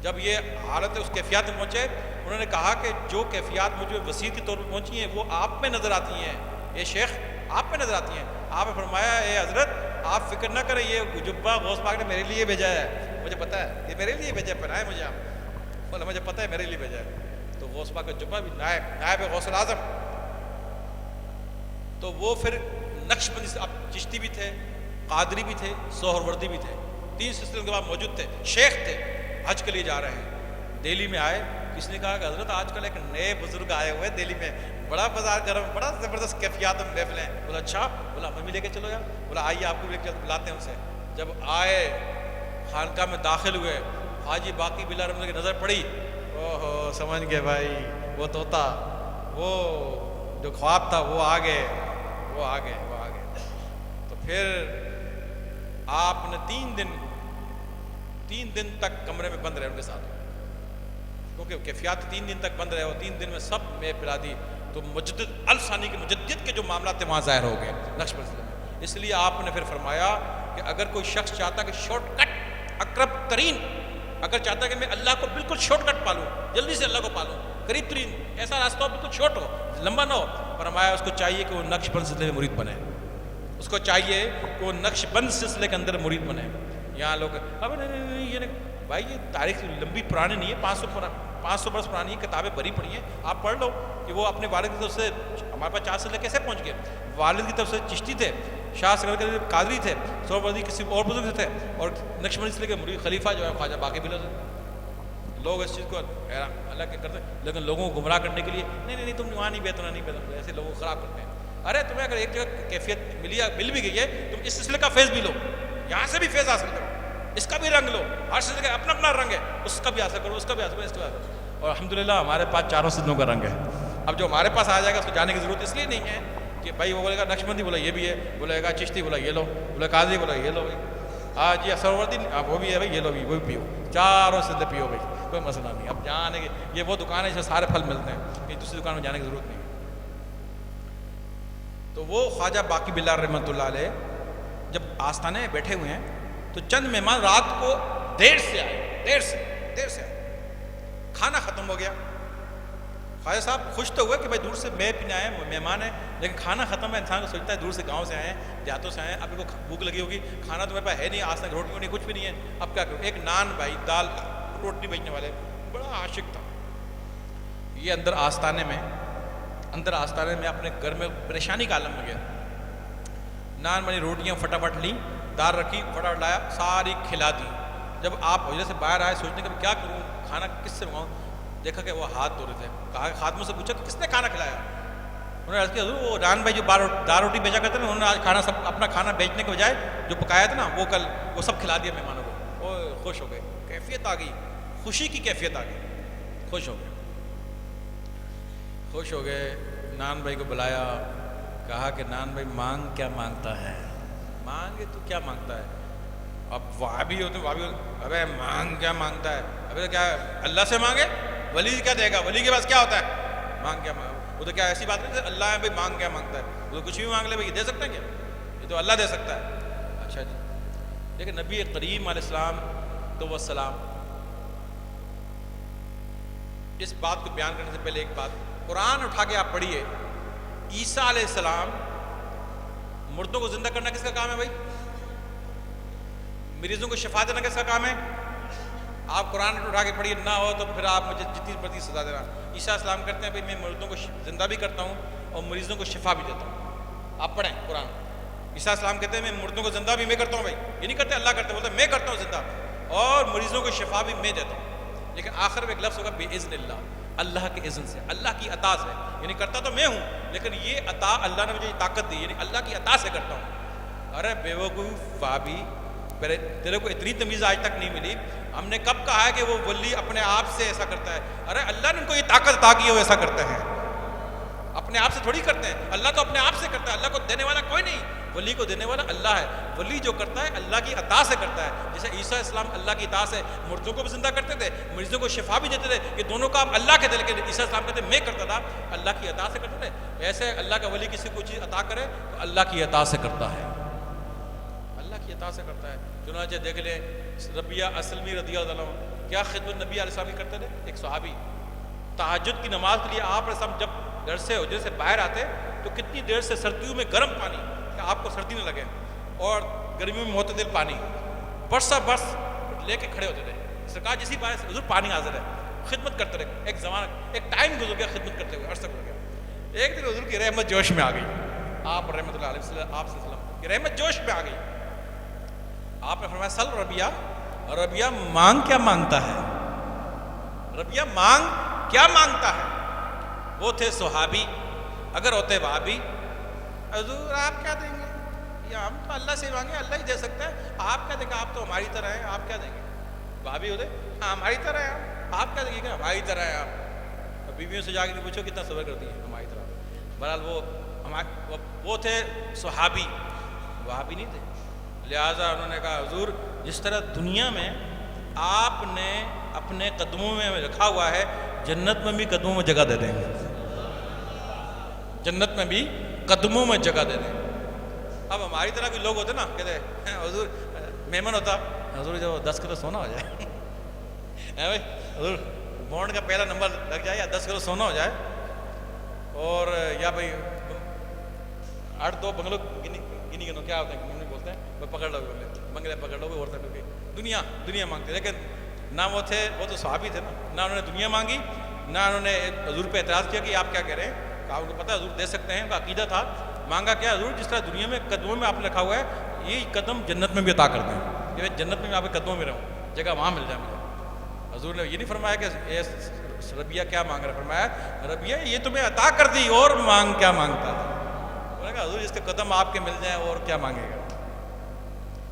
Speaker 1: جب یہ حالت اس کیفیات میں پہنچے، انہوں نے کہا کہ جو کیفیات مجھے وصیت کے طور پر پہنچی ہیں وہ آپ میں نظر آتی ہیں، اے شیخ آپ میں نظر آتی ہیں. آپ نے فرمایا اے حضرت آپ فکر نہ کریں، یہ جبہ غوث پاک نے میرے لیے بھیجا ہے، مجھے پتہ ہے یہ میرے لیے بھیجا ہے، پہنائے مجھے آپ، بولا مجھے پتہ ہے میرے لیے بھیجا ہے. تو غوث پاک کا جبہ بھی نائب ہے غوث الاعظم. تو وہ پھر نقش بندی سے، اب چشتی بھی تھے، قادری بھی تھے، سہروردی بھی تھے، 3 سلسلے کے بعد موجود تھے. شیخ تھے، حج کے لیے جا رہے ہیں، دہلی میں آئے. کس نے کہا کہ حضرت آج کل ایک نئے بزرگ آئے ہوئے ہیں دہلی میں، بڑا بازار گرم، بڑا زبردست کیفیات میں محفل ہیں. بولا اچھا، بولا ہمیں بھی لے کے چلو یار. بولا آئیے آپ کو بھی لے کے بلاتے ہیں ان سے. جب آئے خانقاہ میں داخل ہوئے، حاجی باقی بلا رحمۃ اللہ کی نظر پڑی، او ہو سمجھ گئے بھائی وہ طوطا، وہ جو خواب تھا وہ آ گئے، وہ آ گئے، وہ آ گئے. تو پھر آپ نے 3 دن تک کمرے میں بند رہے ان کے ساتھ، کیونکہ کیفیات 3 دن تک بند رہے اور 3 دن میں سب میں پلا دی. تو مجدد الثانی کے مجدد کے جو معاملات تھے وہاں ظاہر ہو گئے نقش بندی میں. اس لیے آپ نے پھر فرمایا کہ اگر کوئی شخص چاہتا کہ شارٹ کٹ اقرب ترین، اگر چاہتا کہ میں اللہ کو بالکل شارٹ کٹ پالوں، جلدی سے اللہ کو پالوں، قریب ترین ایسا راستہ ہو، بالکل شارٹ ہو، لمبا نہ ہو، فرمایا اس کو چاہیے کہ وہ نقش بند سلسلے میں مرید بنے. اس کو چاہیے کہ وہ نقش بند سلسلے کے اندر مرید بنے. یہاں لوگ اب نہیں یہ نہیں بھائی، یہ تاریخ لمبی پرانی نہیں ہے، 500 برس پرانی کتابیں بھری پڑی ہیں، آپ پڑھ لو کہ وہ اپنے والد کی طرف سے ہمارے پاس 4 سلسلے کیسے پہنچ گئے. والد کی طرف سے چشتی تھے، شاہ سکندر کے قادری تھے، سہروردی کسی اور بزرگ سے تھے، اور نقش بندی سلسلے کے مرید خلیفہ جو ہے خواجہ باقی بلا تھے. لوگ اس چیز کو اللہ کے کرتے ہیں، لیکن لوگوں کو گمراہ کرنے کے لیے نہیں تم وہاں نہیں بیتنا، نہیں بیتنا، ایسے لوگوں کو خراب کرتے ہیں. ارے تمہیں اگر ایک جگہ کیفیت مل بھی گئی ہے، تم اس سلسلے کا فیض بھی لو، یہاں سے بھی فیض حاصل کرو، اس کا بھی رنگ لو، ہر سلسلے کا اپنا اپنا رنگ ہے، اس کا بھی حاصل کرو، اس کا بھی حاصل کرو، اس کا بھی حاصل کرو. اور الحمدللہ ہمارے پاس 4 سلسلوں کا رنگ ہے. اب جو ہمارے پاس آ جائے گا اس کو جانے کی ضرورت اس لیے نہیں ہے کہ بھائی وہ بولے گا نقش بندی، بولا یہ بھی ہے، بولے گا چشتی، بولا یہ لو، بولا قادری، بولا یہ لو بھائی، جی سہروردی وہ بھی ہے بھائی، یہ لو بھی، وہ بھی پیو، 4 سلسلے پیو بھائی، کوئی مسئلہ نہیں. اب جہاں آنے کے یہ وہ دکان ہے جس میں سارے پھل ملتے ہیں، کہیں دوسری دکان میں جانے کی ضرورت نہیں. تو وہ خواجہ باقی بلال رحمۃ اللہ علیہ جب آستانے میں بیٹھے ہوئے ہیں تو چند مہمان رات کو دیر سے آئے، کھانا ختم ہو گیا. خواجہ صاحب خوش تو ہوئے کہ بھائی دور سے میں پینے آئے ہیں، مہمان ہیں، لیکن کھانا ختم ہے. انسان کو سوچتا ہے دور سے گاؤں سے آئے ہیں، دیہاتوں سے آئے ہیں، اب ان کو بھوک لگی ہوگی، کھانا تو میرے پاس ہے نہیں، آج تک روٹی نہیں، کچھ بھی نہیں ہے، اب کیا کروں. ایک نان بھائی، دال روٹی بیچنے والے بڑا عاشق تھا. یہ اندر آستانے میں اپنے گھر میں پریشانی کا عالم میں گیا. نان بنی، روٹیاں فٹافٹ لی، دال رکھی، فٹافٹ لایا، ساری کھلا دی. جب آپ حجرے سے باہر آئے سوچنے کہ کیا کروں، کھانا کس سے منگاؤں، دیکھا کہ وہ ہاتھ دھو رہے تھے. کہا کہ خادموں سے پوچھا کہ کس نے کھانا کھلایا. انہوں نے عرض کیا حضور وہ نان بھائی جو دال روٹی بیچا کرتے نا، انہوں نے آج کھانا سب اپنا کھانا بیچنے کے بجائے جو پکایا تھا نا وہ کل وہ سب کھلا دیا مہمانوں کو. وہ خوش ہو گئے، کیفیت آ گئی، خوشی کی کیفیت آ گئی، خوش ہو گئے. نان بھائی کو بلایا، کہا کہ نان بھائی مانگ کیا مانگتا ہے، مانگے تو کیا مانگتا ہے. اب وہابی ہوتے ابے مانگ کیا مانگتا ہے، ابے کیا اللہ سے مانگے، ولی کیا دے گا، ولی کے پاس کیا ہوتا ہے، مانگ کیا مانگا. وہ تو کیا ایسی بات نہیں اللہ ہے بھائی مانگ کیا مانگتا ہے، وہ تو کچھ بھی مانگ لے بھائی، دے سکتے ہیں کیا؟ یہ تو اللہ دے سکتا ہے۔ اچھا جی، لیکن نبی کریم علیہ السلام تو والسلام، اس بات کو بیان کرنے سے پہلے ایک بات، قرآن اٹھا کے آپ پڑھیے، عیسیٰ علیہ السلام، مردوں کو زندہ کرنا کس کا کام ہے بھائی؟ مریضوں کو شفا دینا کس کا کام ہے؟ آپ قرآن اٹھا کے پڑھیے، نہ ہو تو پھر آپ مجھے جتنی مرضی سزا دینا۔ عیسیٰ السلام کرتے ہیں بھائی میں مردوں کو زندہ بھی کرتا ہوں اور مریضوں کو شفا بھی دیتا ہوں۔ آپ پڑھیں قرآن، عیسیٰ السلام کہتے ہیں میں مردوں کو زندہ بھی میں کرتا ہوں بھائی، یہ نہیں کرتے اللہ کرتے، بولتے میں کرتا ہوں زندہ، اور مریضوں کو شفا بھی میں دیتا ہوں۔ لیکن آخر میں ایک لفظ ہوگا بِإِذْنِ اللہ، اللہ کے اذن سے، اللہ کی عطا سے، یعنی کرتا تو میں ہوں لیکن یہ عطا اللہ نے مجھے طاقت دی، یعنی اللہ کی عطا سے کرتا ہوں۔ ارے بے وقوف فابی، تیرے کو اتنی تمیز آج تک نہیں ملی، ہم نے کب کہا ہے کہ وہ ولی اپنے آپ سے ایسا کرتا ہے؟ ارے اللہ نے ان کو یہ طاقت عطا کی ہے وہ ایسا کرتے ہیں، اپنے آپ سے تھوڑی کرتے ہیں، اللہ تو اپنے آپ سے کرتا ہے، اللہ کو دینے والا کوئی نہیں، ولی کو دینے والا اللہ ہے، ولی جو کرتا ہے اللہ کی عطا سے کرتا ہے۔ جیسے عیسیٰ السلام اللہ کی عطا سے مردوں کو بھی زندہ کرتے تھے، مریضوں کو شفا بھی دیتے تھے، یہ دونوں کام اللہ کے تھے، لیکن عیسیٰ السلام کہتے میں کرتا تھا، اللہ کی عطا سے کرتے تھے۔ ایسے اللہ کا ولی کسی کو چیز عطا کرے تو اللہ کی عطا سے کرتا ہے، اللہ کی عطا سے کرتا ہے۔ چنانچہ دیکھ لیں ربیہ اسلمی رضی اللہ عنہ کیا خدمت نبی علیہ السلام کی کرتے تھے۔ ایک صحابی تہجد کی نماز کے لیے آپ علیہ السلام جب گھر سے حجرے سے باہر آتے تو کتنی دیر سے سردیوں میں گرم پانی کہ آپ کو سردی نہ لگے، اور گرمیوں میں معتدل پانی برسا برس لے کے کھڑے ہوتے تھے۔ سرکار جسی بارے سے حضور پانی حاضر ہے، خدمت کرتے رہے۔ ایک زمانہ ایک ٹائم گزر گیا خدمت کرتے ہوئے، عرصہ گزر گیا۔ ایک دن حضور کی رحمت جوش میں آ گئی، آپ رحمۃ اللہ علیہ وسلم آپ صلی اللہ علیہ وسلم کی رحمت جوش میں آ گئی۔ آپ نے فرمایا سل ربیہ، ربیہ مانگ کیا مانگتا ہے، ربیہ مانگ کیا مانگتا ہے۔ وہ تھے صحابی، اگر ہوتے وہابی، حضور آپ کیا دیں گے، یا ہم تو اللہ سے مانگے، اللہ ہی دے سکتا ہے، آپ کیا دیں گے، آپ تو ہماری طرح ہیں، آپ کیا دیں گے۔ وہابی ہوتے ہاں ہماری طرح ہیں، آپ کیا دیں گے، ہماری طرح ہیں آپ۔ بیویوں سے جا کے پوچھو کتنا صبر کرتی ہیں، ہماری طرح۔ بہرحال وہ تھے صحابی، وہابی نہیں تھے۔ لہٰذا انہوں نے کہا حضور جس طرح دنیا میں آپ نے اپنے قدموں میں رکھا ہوا ہے، جنت میں بھی قدموں میں جگہ دے دیں گے، جنت میں بھی قدموں میں جگہ دے دیں گے۔ اب ہماری طرح کے لوگ ہوتے نا، کہتے ہیں حضور مہمان ہوتا، حضور جو 10 کلو سونا ہو جائے بھائی، حضور بانڈ کا پہلا نمبر لگ جائے، یا 10 کلو سونا ہو جائے، اور یا بھائی 8-2 بنگلو گنی گنو کیا ہوتا ہے بولتے ہیں، وہ پکڑ لو گے، بنگلے پکڑ لو گے، اور دنیا مانگتے، لیکن نہ وہ تھے، وہ تو صحابی تھے نا، نہ انہوں نے دنیا مانگی، نہ انہوں نے حضور پہ اعتراض کیا کہ آپ کیا کہہ رہے ہیں، کہا ان کو پتہ ہے حضور دے سکتے ہیں، ان کا عقیدہ تھا۔ مانگا کیا حضور جس طرح دنیا میں قدموں میں آپ نے رکھا ہوا ہے، یہ قدم جنت میں بھی عطا کر دیں، کہ جنت میں آپ کے قدموں میں رہوں، جگہ وہاں مل جائے مجھے۔ حضور نے یہ نہیں فرمایا کہ ربیہ کیا مانگ رہا ہے، فرمایا ربیہ یہ تمہیں عطا کر دی، اور مانگ کیا مانگتا تھا۔ انہوں نے کہا حضور جس کے قدم آپ کے مل جائیں اور کیا مانگے گا۔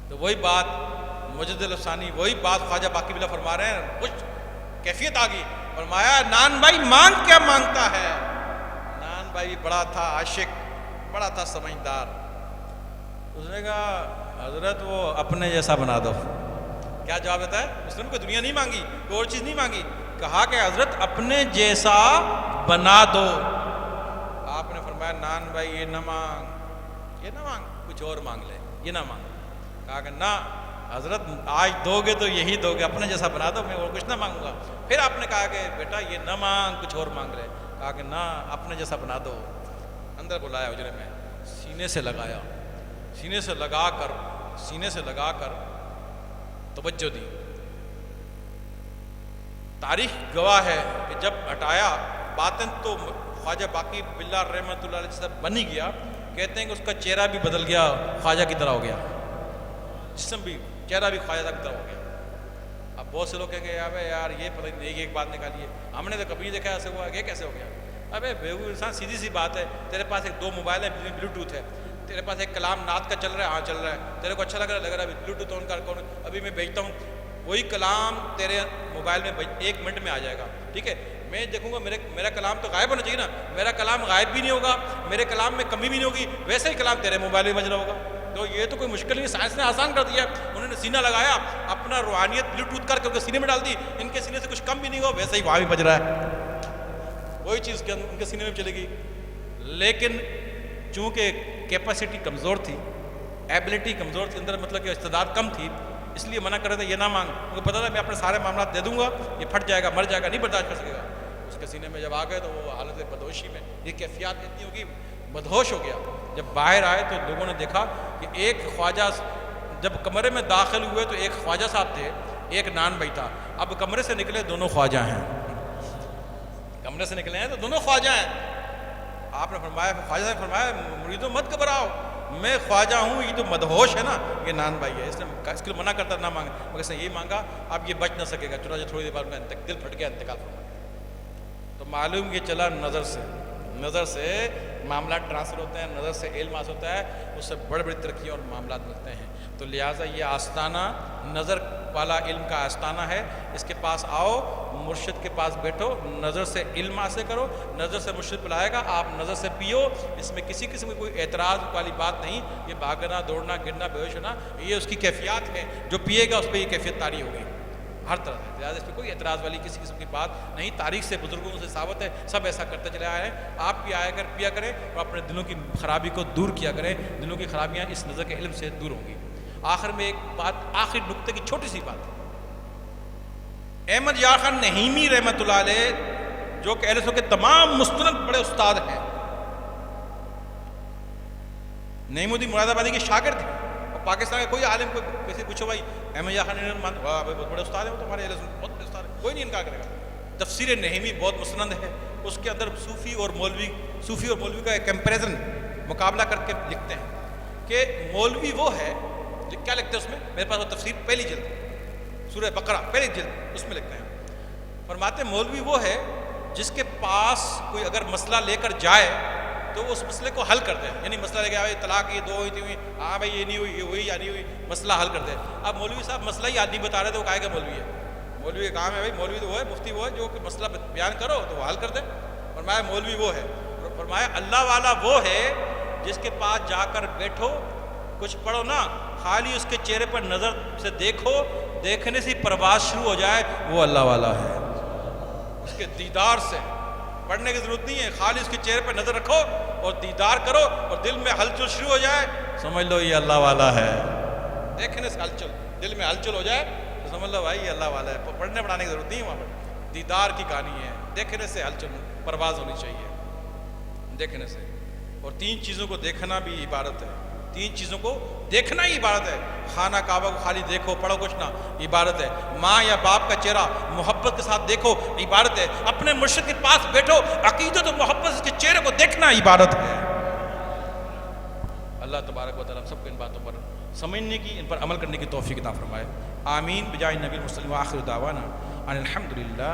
Speaker 1: تو وہی بات مجد الافسانی، وہی بات خواجہ باقی بلا فرما رہے ہیں، کچھ کیفیت آ گئی، فرمایا نان بھائی مانگ کیا مانگتا ہے۔ نان بھائی بڑا تھا عاشق، بڑا تھا سمجھدار، اس نے کہا حضرت وہ اپنے جیسا بنا دو۔ کیا جواب دیتا ہے؟ اس نے کوئی دنیا نہیں مانگی، کوئی اور چیز نہیں مانگی، کہا کہ حضرت اپنے جیسا بنا دو۔ آپ نے فرمایا نان بھائی یہ نہ مانگ، یہ نہ مانگ، کچھ اور مانگ لے، یہ نہ مانگ۔ کہا کہ نہ حضرت آج دو گے تو یہی دو گے، اپنے جیسا بنا دو، میں اور کچھ نہ مانگوں گا۔ پھر آپ نے کہا کہ بیٹا یہ نہ مانگ، کچھ اور مانگ لے۔ کہا کہ نہ اپنے جیسا بنا دو۔ اندر بلایا حجرے میں، سینے سے لگایا، سینے سے لگا کر توجہ دی۔ تاریخ گواہ ہے کہ جب ہٹایا، باطن تو خواجہ باقی باللہ رحمۃ اللہ علیہ صاحب بن ہی گیا، کہتے ہیں کہ اس کا چہرہ بھی بدل گیا، خواجہ کی طرح ہو گیا، جسم بھی، چہرہ بھی خواجہ کی طرح ہو گیا۔ اب بہت سے لوگ کہیں گے یار یہ پتہ نہیں ایک بات نکالی ہے، ہم نے تو کبھی نہیں دیکھا ایسے ہوا، یہ کیسے ہو گیا۔ ابے بیوقوف انسان، سیدھی سی بات ہے، تیرے پاس ایک 2 موبائل ہے، بلوٹوتھ ہے، تیرے پاس ایک کلام نعت کا چل رہا ہے، ہاں چل رہا ہے، تیرے کو اچھا لگ رہا ہے، بلوٹوتھ آن کر ابھی میں بھیجتا ہوں، وہی کلام تیرے موبائل میں 1 منٹ میں آ جائے گا، ٹھیک ہے۔ میں دیکھوں گا میرا کلام تو غائب ہونا چاہیے نا، میرا کلام غائب بھی نہیں ہوگا، میرے کلام میں کمی بھی نہیں ہوگی، ویسے ہی کلام تیرے موبائل میں بج رہا ہوگا۔ تو یہ تو کوئی مشکل نہیں، سائنس نے آسان کر دیا، انہوں نے سینہ لگایا، اپنا روحانیت بلوٹوتھ کر کے سینے میں ڈال دی، ان کے سینے سے کچھ کم بھی نہیں ہوا، ویسے ہی وہاں بھی بج رہا ہے۔ وہی چیز ان کے سینے میں چلے گی. لیکن چونکہ کیپیسٹی کمزور تھی، ایبلٹی کمزور تھی اندر، مطلب کہ استعداد کم تھی، اس لیے منع کر رہے تھے یہ نہ مانگ. مجھے پتا تھا میں اپنے سارے معاملات دے دوں گا، یہ پھٹ جائے گا، مر جائے گا، نہیں برداشت کر سکے گا. اس کے سینے میں جب آ گئے تو وہ حالت بدہوشی میں، یہ کیفیات اتنی ہوگی، بدہوش ہو گیا. جب باہر آئے تو لوگوں نے دیکھا کہ ایک خواجہ، جب کمرے میں داخل ہوئے تو ایک خواجہ صاحب تھے، ایک نان بھائی تھا. اب کمرے سے نکلے دونوں خواجہ ہیں، کمرے سے نکلے ہیں تو دونوں خواجہ ہیں. آپ نے فرمایا، خواجہ صاحب نے فرمایا مریدوں مت گھبراؤ، میں خواجہ ہوں، یہ تو مدہوش ہے نا، یہ نان بھائی ہے، اس نے اس کے لیے منع کرتا نہ مانگا، مگر اس نے یہی مانگا اب یہ بچ نہ سکے گا. چنانچہ تھوڑی دیر بعد میں دل پھٹ گیا، انتقال فرمایا. تو معلوم یہ چلا نظر سے معاملات ٹرانسفر ہوتے ہیں، نظر سے علم حاصل ہوتا ہے، اس سے بڑی بڑی ترقیاں اور معاملات ملتے ہیں. تو لہٰذا یہ آستانہ نظر والا علم کا آستانہ ہے. اس کے پاس آؤ، مرشد کے پاس بیٹھو، نظر سے علم حاصل کرو، نظر سے مرشد پلائے گا، آپ نظر سے پیو. اس میں کسی قسم کی کوئی اعتراض والی بات نہیں. یہ بھاگنا، دوڑنا، گرنا، بے ہوش ہونا، یہ اس کی کیفیات ہے. جو پیے گا اس پہ یہ کیفیت طاری ہوگی ہر طرح سے. لہٰذا اس پہ کوئی اعتراض والی کسی قسم کی بات نہیں. تاریخ سے، بزرگوں سے ثابت ہے، سب ایسا کرتے چلے آئے ہیں. آپ بھی آیا کر پیا کریں اور اپنے دلوں کی خرابی کو دور کیا کریں. دلوں کی خرابیاں اس نظر کے علم سے دور ہوں گی. آخر میں ایک بات، آخری نقطے کی چھوٹی سی بات. احمد یار خان نہیمی رحمۃ اللہ علیہ، جو کہ اہل سنت کے تمام مستند بڑے استاد ہیں، نعیم الدین مراد آبادی کے شاگرد ہیں. اور پاکستان کے کوئی عالم کو کسی پوچھو بھائی احمد یار خان مان، واہ بہت بڑے استاد ہیں وہ تمہارے اہل سنت، بہت بڑے استاد ہیں، کوئی نہیں انکار کرے گا. تفسیر نہیمی بہت مستند ہے، اس کے اندر صوفی اور مولوی کا ایک کمپیریزن، مقابلہ کر کے لکھتے ہیں کہ مولوی وہ ہے، کیا لکھتے ہیں اس میں؟ میرے پاس وہ تفسیر پہلی جلد، سورہ بقرہ پہلی جلد، اس میں لکھتے ہیں. فرماتے ہیں مولوی وہ ہے جس کے پاس کوئی اگر مسئلہ لے کر جائے تو اس مسئلے کو حل کر دے. یعنی مسئلہ لے کے آئے طلاق یہ 2 ہوئی تھی، ہاں بھائی یہ نہیں ہوئی، یہ ہوئی یا نہیں ہوئی، مسئلہ حل کر دے. اب مولوی صاحب مسئلہ ہی آدمی بتا رہے تھے، وہ کہے گا مولوی ہے. مولوی کا کام ہے بھائی، مولوی تو وہ ہے، مفتی وہ ہے جو کہ مسئلہ بیان کرو تو وہ حل کر دے. فرمایا مولوی وہ ہے. فرمایا اللہ والا وہ ہے جس کے پاس جا کر بیٹھو، کچھ پڑھو نا، خالی اس کے چہرے پر نظر سے دیکھو، دیکھنے سے پرواز شروع ہو جائے، وہ اللہ والا ہے. اس کے دیدار سے، پڑھنے کی ضرورت نہیں ہے، خالی اس کے چہرے پر نظر رکھو اور دیدار کرو اور دل میں ہلچل شروع ہو جائے، سمجھ لو یہ اللہ والا ہے. دیکھنے سے ہلچل، دل میں ہلچل ہو جائے تو سمجھ لو بھائی یہ اللہ والا ہے. پڑھنے پڑھانے کی ضرورت نہیں ہے، وہاں پر دیدار کی کہانی ہے. دیکھنے سے ہلچل، پرواز ہونی چاہیے دیکھنے سے. اور 3 چیزوں کو دیکھنا بھی عبادت ہے. 3 چیزوں کو دیکھنا ہی عبادت ہے. خانہ کعبہ کو خالی دیکھو، پڑھو کچھ نہ، عبادت ہے. ماں یا باپ کا چہرہ محبت کے ساتھ دیکھو، عبادت ہے. اپنے مرشد کے پاس بیٹھو، عقیدت و محبت اس کے چہرے کو دیکھنا عبادت ہے. اللہ تبارک و تعالیٰ سب کو ان باتوں پر سمجھنے کی، ان پر عمل کرنے کی توفیق عطا فرمائے. آمین. بجائے نبی المرسلین، وآخر دعوانا ان الحمدللہ.